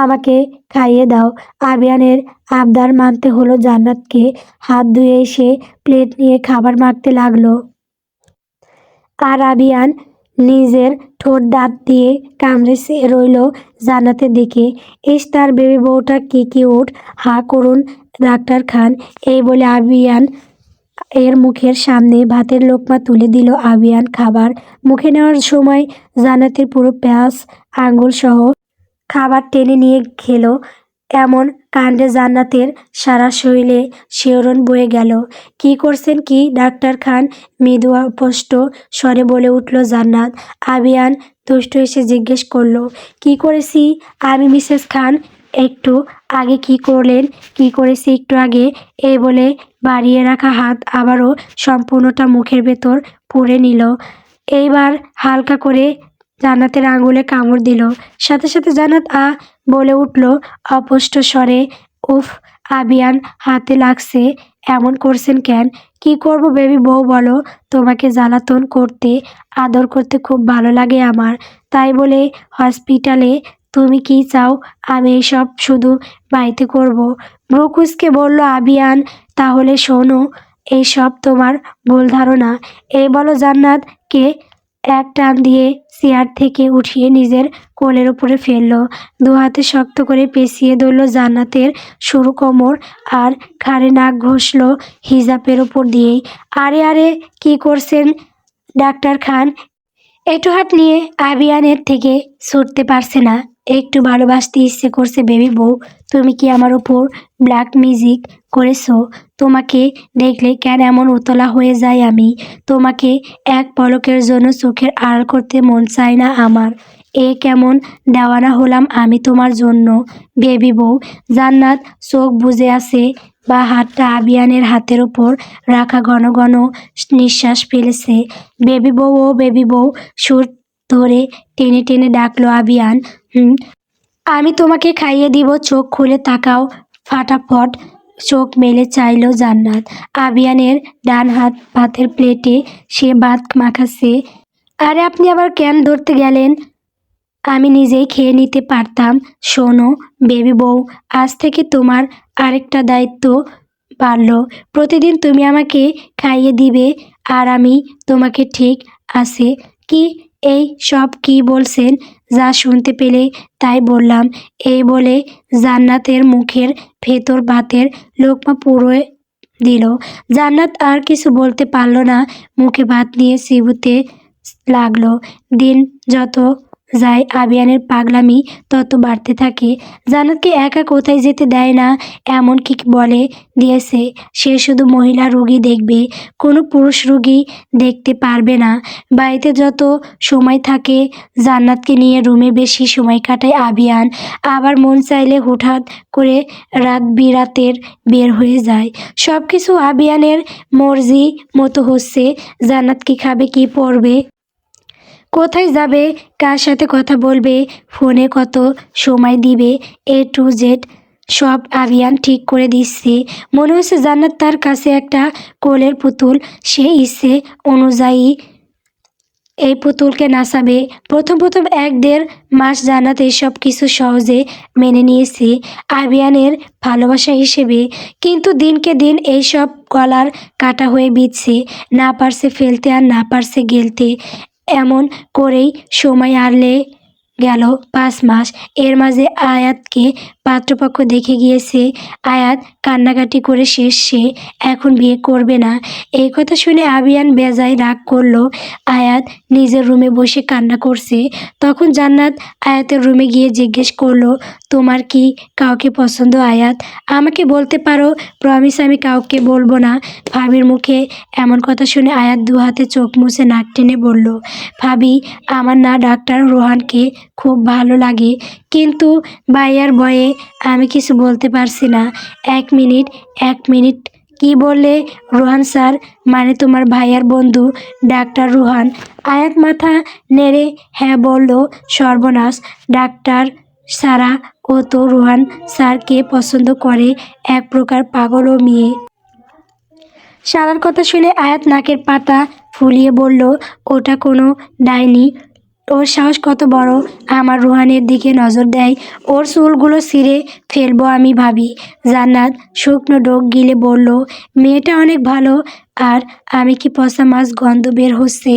[SPEAKER 1] আমাকে খাইয়ে দাও। আবিয়ানের আবদার মানতে হলো জান্নাতকে। হাত ধুয়ে এসে প্লেট নিয়ে খাবার মাখতে লাগলো। আর আবিয়ান নিজের ঠোঁট দাঁত দিয়ে কামড়ে চেয়ে রইল জান্নাতের দিকে। ইস, তার বেবি বউটা কি কিউট। হা করুন ডাক্তার খান। এই বলে আবিয়ান এর মুখের সামনে ভাতের লোকমা তুলে দিল। আবিয়ান খাবার মুখে নেওয়ার সময় জান্নাতের পুরো প্যাঁচ আঙ্গুল সহ খাবার টেনে নিয়ে খেলো। এমন কাণ্ডে জান্নাতের সারা শরীরে শিহরণ বয়ে গেল। কি করছেন কি ডাক্তার খান? মৃদু স্পষ্ট স্বরে বলে উঠল জান্নাত। আবিয়ান দুষ্ট এসে জিজ্ঞেস করলো, কি করেছি আমি মিসেস খান? একটু আগে কি করলেন? কি করেছি একটু আগে? এই বলে বাড়িয়ে রাখা হাত আবারও সম্পূর্ণটা মুখের ভেতর পুরে নিল। এইবার হালকা করে জান্নাতের আঙুলে কামড় দিল। সাথে সাথে জান্নাত বলে উঠল অস্পষ্ট স্বরে, উফ আবিয়ান, হাতে লাগছে, এমন করছেন কেন? কি করব বেবি বউ বলো, তোমাকে জ্বালাতন করতে আদর করতে খুব ভালো লাগে আমার, তাই বলে হসপিটালে তুমি কি চাও আমি এসব শুধু বাড়িতে করব? ব্রুকুসকে বলল আবিয়ান, তাহলে শোনো, এইসব তোমার ভুল ধারণা। এই বলো জান্নাতকে এক টান দিয়ে চেয়ার থেকে উঠিয়ে নিজের কোলের উপরে ফেললো। দু হাতে শক্ত করে পেঁচিয়ে ধরল জান্নাতের সরু কোমর আর ঘাড়ে নাক ঘষল হিজাবের উপর দিয়েই। আরে আরে, কি করছেন ডাক্তার খান? একটু হাত নিয়ে আবিয়ানের থেকে ছুটতে পারছে না। একটু ভালোবাসতে ইচ্ছে করছে বেবি বউ। তুমি কি আমার উপর ব্ল্যাক ম্যাজিক করেছো? তোমাকে দেখলে কেন এমন উতলা হয়ে যায় আমি। তোমাকে এক পলকের জন্য চোখের আড়াল করতে মন চায় না আমার। এ কেমন দেওয়ানা হলাম আমি তোমার জন্য বেবি বউ। জান্নাত চোখ বুজে আছে, বা হাতটা আবিয়ানের হাতের উপর রাখা ঘন ঘন নিঃশ্বাস ফেলেছে। বেবি বউ ও বেবি বউ সুর ধরে টেনে টেনে ডাকলো আবিয়ান। আমি তোমাকে খাইয়ে দিব, চোখ খুলে তাকাও। ফাটাফট চোখ মেলে চাইল জান্নাত। আবিয়ানের ডান হাত ভাতের প্লেটে, সে ভাত মাখাচ্ছে। আরে আপনি আবার কেন ধরতে গেলেন? আমি নিজেই খেয়ে নিতে পারতাম। শোনো বেবি বউ, আজ থেকে তোমার আরেকটা দায়িত্ব বাড়লো। প্রতিদিন তুমি আমাকে খাইয়ে দিবে আর আমি তোমাকে। ঠিক আছে? কি এই সব কি বলছেন? যা শুনতে পেলে তাই বললাম। এই বলে জান্নাতের মুখের ভেতর ভাতের লোকমা পুরো দিল। জান্নাত আর কিছু বলতে পারল না, মুখে ভাত নিয়ে চিবুতে লাগলো। দিন যত যায় আবিয়ানের পাগলামি তত বাড়তে থাকে। জান্নাতকে একা কোথায় যেতে দেয় না, এমন কি বলে দিয়েছে সে শুধু মহিলা রোগী দেখবে, কোনো পুরুষ রোগী দেখতে পারবে না। বাড়িতে যত সময় থাকে জান্নাতকে নিয়ে রুমে বেশি সময় কাটায় আবিয়ান। আবার মন চাইলে হুটহাট করে রাত বিরাতের বের হয়ে যায়। সব কিছু আবিয়ানের মর্জি মতো হচ্ছে। জান্নাত কি খাবে, কি পরবে, কোথায় যাবে, কার সাথে কথা বলবে, ফোনে কত সময় দিবে, A to Z সব আবিয়ান ঠিক করে দিচ্ছে। মনে হচ্ছে জান্নাত তার কাছে একটা কোলের পুতুল। সে ইচ্ছে অনুযায়ী এই পুতুলকে নাচাবে। প্রথম প্রথম 1-1.5 মাস জান্নাত এসব কিছু সহজে মেনে নিয়েছে আবিয়ানের ভালোবাসা হিসেবে, কিন্তু দিনকে দিন এইসব গলার কাটা হয়ে বিঁধছে। না পারছে ফেলতে আর না পারছে গেলতে। এমন করেই সময় আরলে গেল 5 মাস। এর মাঝে আয়াতকে পাত্রপক্ষ দেখে গিয়েছে। আয়াত কান্নাকাটি করে শেষ, সে এখন বিয়ে করবে না। এই কথা শুনে আবিয়ান বেজায় রাগ করলো। আয়াত নিজের রুমে বসে কান্না করছে। তখন জান্নাত আয়াতের রুমে গিয়ে জিজ্ঞেস করলো, তোমার কি কাউকে পছন্দ আয়াত? আমাকে বলতে পারো, প্রমিস আমি কাউকে বলবো না। ভাবির মুখে এমন কথা শুনে আয়াত 2 হাতে চোখ মুছে নাক টেনে বলল, ভাবি, আমার না ডাক্তার রোহানকে খুব ভালো লাগে, কিন্তু ভাইয়ার ভয়ে আমি কিছু বলতে পারছি না। 1 মিনিট। কি বললে? রোহান স্যার মানে তোমার ভাইয়ার বন্ধু ডাক্তার রোহান? আয়াত মাথা নেড়ে হ্যাঁ বলল। সর্বনাশ, ডাক্তার সারা ও তো রোহান স্যারকে পছন্দ করে। এক প্রকার পাগল ও মেয়ে। সারার কথা শুনে আয়াত নাকের পাতা ফুলিয়ে বলল, ওটা কোনো ডাইনি। ওর সাহস কত বড় আমার রোহানের দিকে নজর দেয়। ওর চুলগুলো ছিঁড়ে ফেলবো আমি ভাবি। জান্নাত শুকনো ডোক গিলে বলল, মেয়েটা অনেক ভালো। আর আমি কি পচা মাছ গন্ধ বের হচ্ছে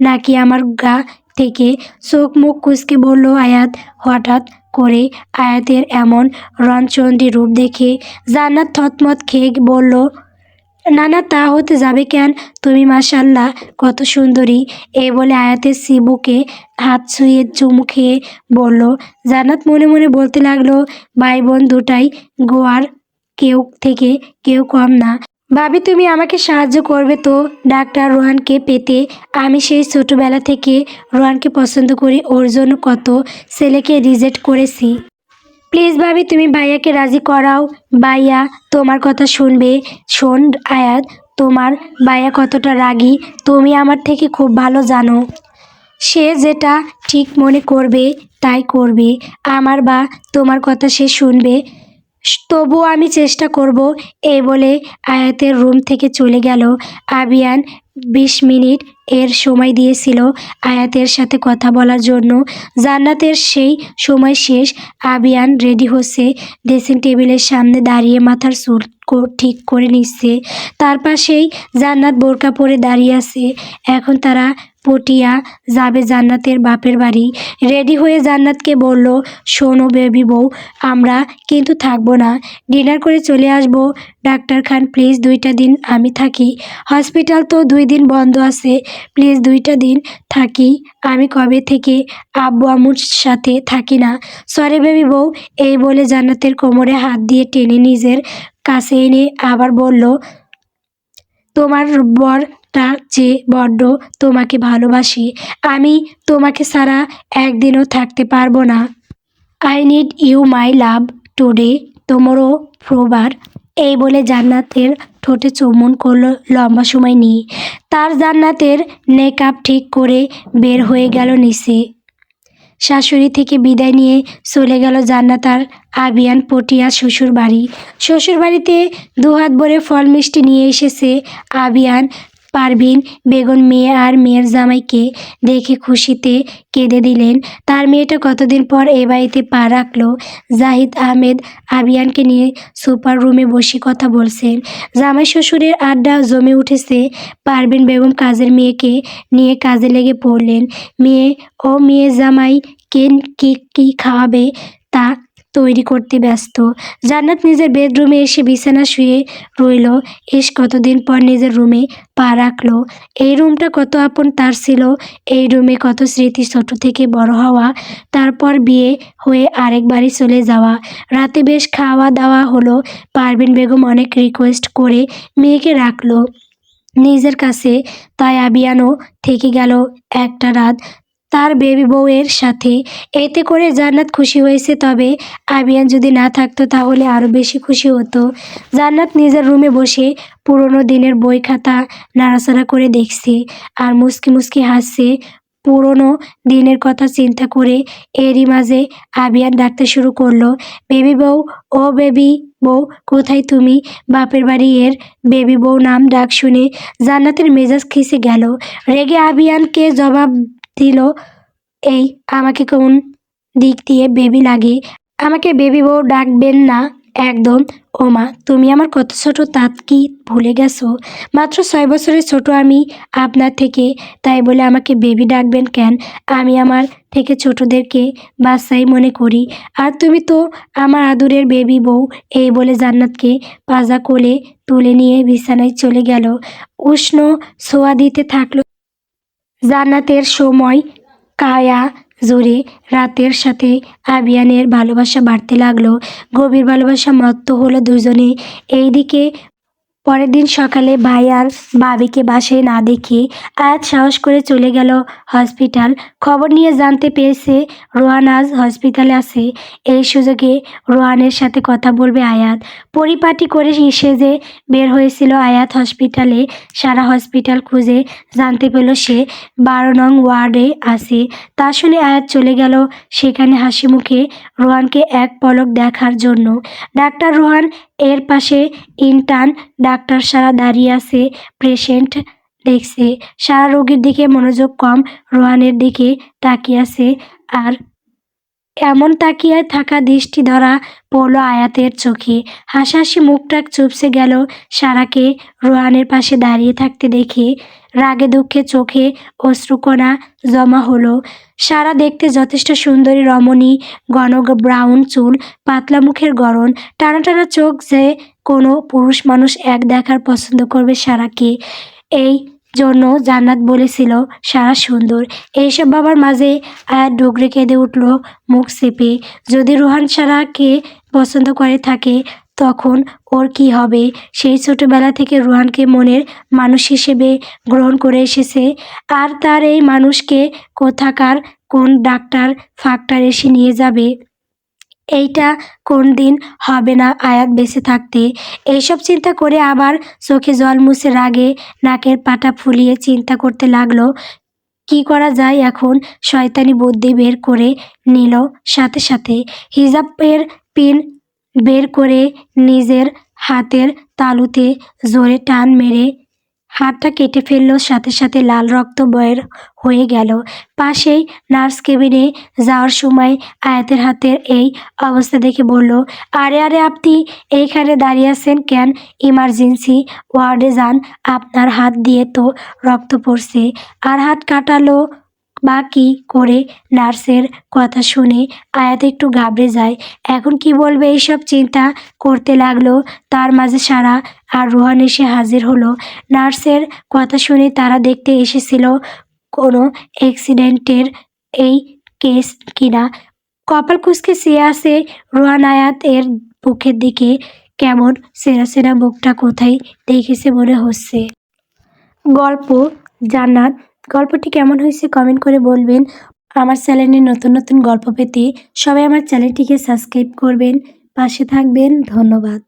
[SPEAKER 1] নাকি আমার গা থেকে? চোখ মুখ কুঁচকে বলল আয়াত। হঠাৎ করে আয়াতের এমন রণচণ্ডী রূপ দেখে জান্নাত থতমত খেয়ে বলল, না না, তা হতে যাবে কেন? তুমি মাশাআল্লাহ কত সুন্দরী। এই বলে আয়াতের চিবুকে হাত ছুঁয়ে চুমু খেয়ে বলল। জান্নাত মনে মনে বলতে লাগলো, ভাই বোন দুটাই গোয়ার, কেউ থেকে কেউ কম না। ভাবি তুমি আমাকে সাহায্য করবে তো ডাক্তার রোহানকে পেতে? আমি সেই ছোটবেলা থেকে রোহানকে পছন্দ করি। ওর জন্য কত ছেলেকে রিজেক্ট করেছি। প্লিজ ভাবি তুমি ভাইয়াকে রাজি করাও। ভাইয়া তোমার কথা শুনবে। শোন আয়াত, তোমার ভাইয়া কতটা রাগী তুমি আমার থেকে খুব ভালো জানো। সে যেটা ঠিক মনে করবে তাই করবে। আমার বা তোমার কথা সে শুনবে, তবুও আমি চেষ্টা করব। এই বলে আয়াতের রুম থেকে চলে গেল। আবিয়ান 20 মিনিট এর সময় দিয়েছিল আয়াতের সাথে কথা বলার জন্য। জান্নাতের সেই সময় শেষ। আবিয়ান রেডি হচ্ছে, ড্রেসিং টেবিলের সামনে দাঁড়িয়ে মাথার চুল ঠিক করে নিচ্ছে। তার পাশেই জান্নাত বোরকা পরে দাঁড়িয়ে আছে। এখন তারা পটিয়া যাবে জান্নাতের বাপের বাড়ি। রেডি হয়ে জান্নাতকে বলল, শোনো বেবি বউ, আমরা কিন্তু থাকবো না, ডিনার করে চলে আসবো। ডাক্তার খান প্লিজ 2টা দিন আমি থাকি, হসপিটাল তো 2 দিন বন্ধ আছে, প্লিজ 2টা দিন থাকি। আমি কবে থেকে আব্বু আম্মুর সাথে থাকি না, সরি বেবি বউ। এই বলে জান্নাতের কোমরে হাত দিয়ে টেনে নিজের কাছে এনে আবার বলল, তোমার বরটা যে বড্ড তোমাকে ভালোবাসি, আমি তোমাকে ছাড়া একদিনও থাকতে পারবো না। I need you my love today tomorrow forever. এই বলে জান্নাতের ঠোঁটে চুম্বন করলো লম্বা সময় নিয়ে। তার জান্নাতের মেকআপ ঠিক করে বের হয়ে গেল নিচে। শাশুড়ি থেকে বিদায় নিয়ে চলে গেল জান্নাত আর আবিয়ান পটিয়া শ্বশুর বাড়ি। শ্বশুর বাড়িতে দুহাত ভরে ফল মিষ্টি নিয়ে এসেছে আবিয়ান। পারভিন বেগম মেয়ে আর মেয়ের জামাইকে দেখে খুশিতে কেঁদে দিলেন। তার মেয়েটা কতদিন পর এ বাড়িতে পা রাখলো। জাহিদ আহমেদ আবিয়ানকে নিয়ে সুপার রুমে বসে কথা বলছেন। জামাই শ্বশুরের আড্ডা জমে উঠেছে। পারভিন বেগম কাজের মেয়েকে নিয়ে কাজে লেগে পড়লেন। মেয়ে জামাই কে কি খাওয়াবে তা তৈরি করতে ব্যস্ত। জান্নাত নিজের বেডরুমে এসে বিছানা শুয়ে রইল। কতদিন পর নিজের রুমে পা রাখলো। এই রুমটা কত আপন তার ছিল। এই রুমে কত স্মৃতি, ছোট থেকে বড় হওয়া, তারপর বিয়ে হয়ে আরেক বাড়ি চলে যাওয়া। রাতে বেশ খাওয়া দাওয়া হলো। পারভিন বেগম অনেক রিকোয়েস্ট করে মেয়েকে রাখলো নিজের কাছে, তাই আবিয়ানও থেকে গেল একটা রাত তার বেবি বউয়ের সাথে। এতে করে জান্নাত খুশি হয়েছে, তবে আবিয়ান যদি না থাকতো তাহলে আরও বেশি খুশি হতো। জান্নাত নিজের রুমে বসে পুরোনো দিনের বই খাতা নাড়াচাড়া করে দেখছে আর মুচকি মুচকি হাসছে পুরোনো দিনের কথা চিন্তা করে। এরই মাঝে আবিয়ান ডাকতে শুরু করলো, বেবি বউ, ও বেবি বউ কোথায় তুমি? বাপের বাড়ি। এর বেবি বউ নাম ডাক শুনে জান্নাতের মেজাজ খিসে গেল। রেগে আবিয়ানকে জবাব দিল, এই আমাকে কোন দিক দিয়ে বেবি লাগে? আমাকে বেবি বউ ডাকবেন না একদম। ওমা, তুমি আমার কত ছোট তা কি ভুলে গেছো? মাত্র 6 বছরের ছোট আমি আপনার থেকে, তাই বলে আমাকে বেবি ডাকবেন কেন? আমি আমার থেকে ছোটদেরকে বাচ্চাই মনে করি, আর তুমি তো আমার আদুরের বেবি বউ। এই বলে জান্নাতকে পাজা কোলে তুলে নিয়ে বিছানায় চলে গেল। উষ্ণ ছোঁয়া দিতে থাকলো জান্নাতের সময় কায়া জুড়ে। রাতের সাথে আবিয়ানের ভালোবাসা বাড়তে লাগলো, গভীর ভালোবাসা মত্ত হলো দুজনে। এইদিকে পরের দিন সকালে ভাই আর ভাবিকে বাসায় না দেখে আয়াত সাহস করে চলে গেল হসপিটাল। খবর নিয়ে জানতে পেরেছে রোহান আজ হসপিটালে আছে। এই সুযোগে রোহানের সাথে কথা বলবে আয়াত। পরিপাটি করে সেজে বের হয়েছিল আয়াত হসপিটালে। সারা হসপিটাল খুঁজে জানতে পেল সে 12 নং ওয়ার্ডে আছে। তা শুনে আয়াত চলে গেল সেখানে হাসি মুখে রোহানকে এক পলক দেখার জন্য। ডাক্তার রোহান এর পাশে ইন্টার্ন ডাক্তার সারা দাঁড়িয়ে আছে, পেশেন্ট দেখছে। সারা রোগীর দিকে মনোযোগ কম, রোহানের দিকে তাকিয়ে আছে। আর এমন তাকিয়ে থাকা দৃষ্টি ধরা পড়ল আয়াতের চোখে। হাসাহাসি মুখটা চুপসে গেল সারাকে রোহানের পাশে দাঁড়িয়ে থাকতে দেখে। রাগে দুঃখে চোখে অশ্রুকণা জমা হলো। সারা দেখতে যথেষ্ট সুন্দরী রমণী, ঘন ব্রাউন চুল, পাতলা মুখের গড়ন, টানা টানা চোখ, যে কোনো পুরুষ মানুষ এক দেখার পছন্দ করবে সারাকে। এই জন্য জান্নাত বলেছিল সারা সুন্দর। এইসব বাবার মাঝে আয়াত ডুকরে কেঁদে উঠল মুখ চেপে। যদি রোহান সারাকে পছন্দ করে থাকে তখন ওর কি হবে? সেই ছোটবেলা থেকে রোহানকে মনের মানুষ হিসেবে গ্রহণ করে এসেছে, আর তার এই মানুষকে কোথাকার কোন ডাক্তার ফাক্তার এসে নিয়ে যাবে? এইটা কোন দিন হবে না আয়াত বেঁচে থাকতে। এইসব চিন্তা করে আবার চোখে জল মুছে রাগে নাকের পাটা ফুলিয়ে চিন্তা করতে লাগলো কি করা যায় এখন। শয়তানি বুদ্ধি বের করে নিল সাথে সাথে। হিজাবের পিন বের করে নিজের হাতের তালুতে জোরে টান মেরে হাতটা কেটে ফেললো, সাথে সাথে লাল রক্ত বের হয়ে গেল। পাশেই নার্স কেবিনে যাওয়ার সময় আয়াতের হাতের এই অবস্থা দেখে বলল, আরে আরে আপনি এইখানে দাঁড়িয়ে আছেন কেন? ইমার্জেন্সি ওয়ার্ডে যান, আপনার হাত দিয়ে তো রক্ত পড়ছে। আর হাত কাটালো বা কি করে? নার্সের কথা শুনে আয়াত একটু ঘাবড়ে যায়। এখন কি বলবে এইসব চিন্তা করতে লাগলো। তার মাঝে সারা আর রোহান এসে হাজির হলো। নার্সের কথা শুনে তারা দেখতে এসেছিল কোনো অ্যাক্সিডেন্টের এই কেস কিনা। কপাল কুঁচকে চেয়ে আছে রোহান। আয়াত এর মুখের দিকে কেমন চেনা চেনা, মুখটা কোথায় দেখেছে মনে হচ্ছে। গল্প জান্নাত। গল্পটি কেমন হয়েছে কমেন্ট করে বলবেন। আমার চ্যানেলে নতুন নতুন গল্প পেতে সবাই আমার চ্যানেলটিকে সাবস্ক্রাইব করবেন, পাশে থাকবেন। ধন্যবাদ।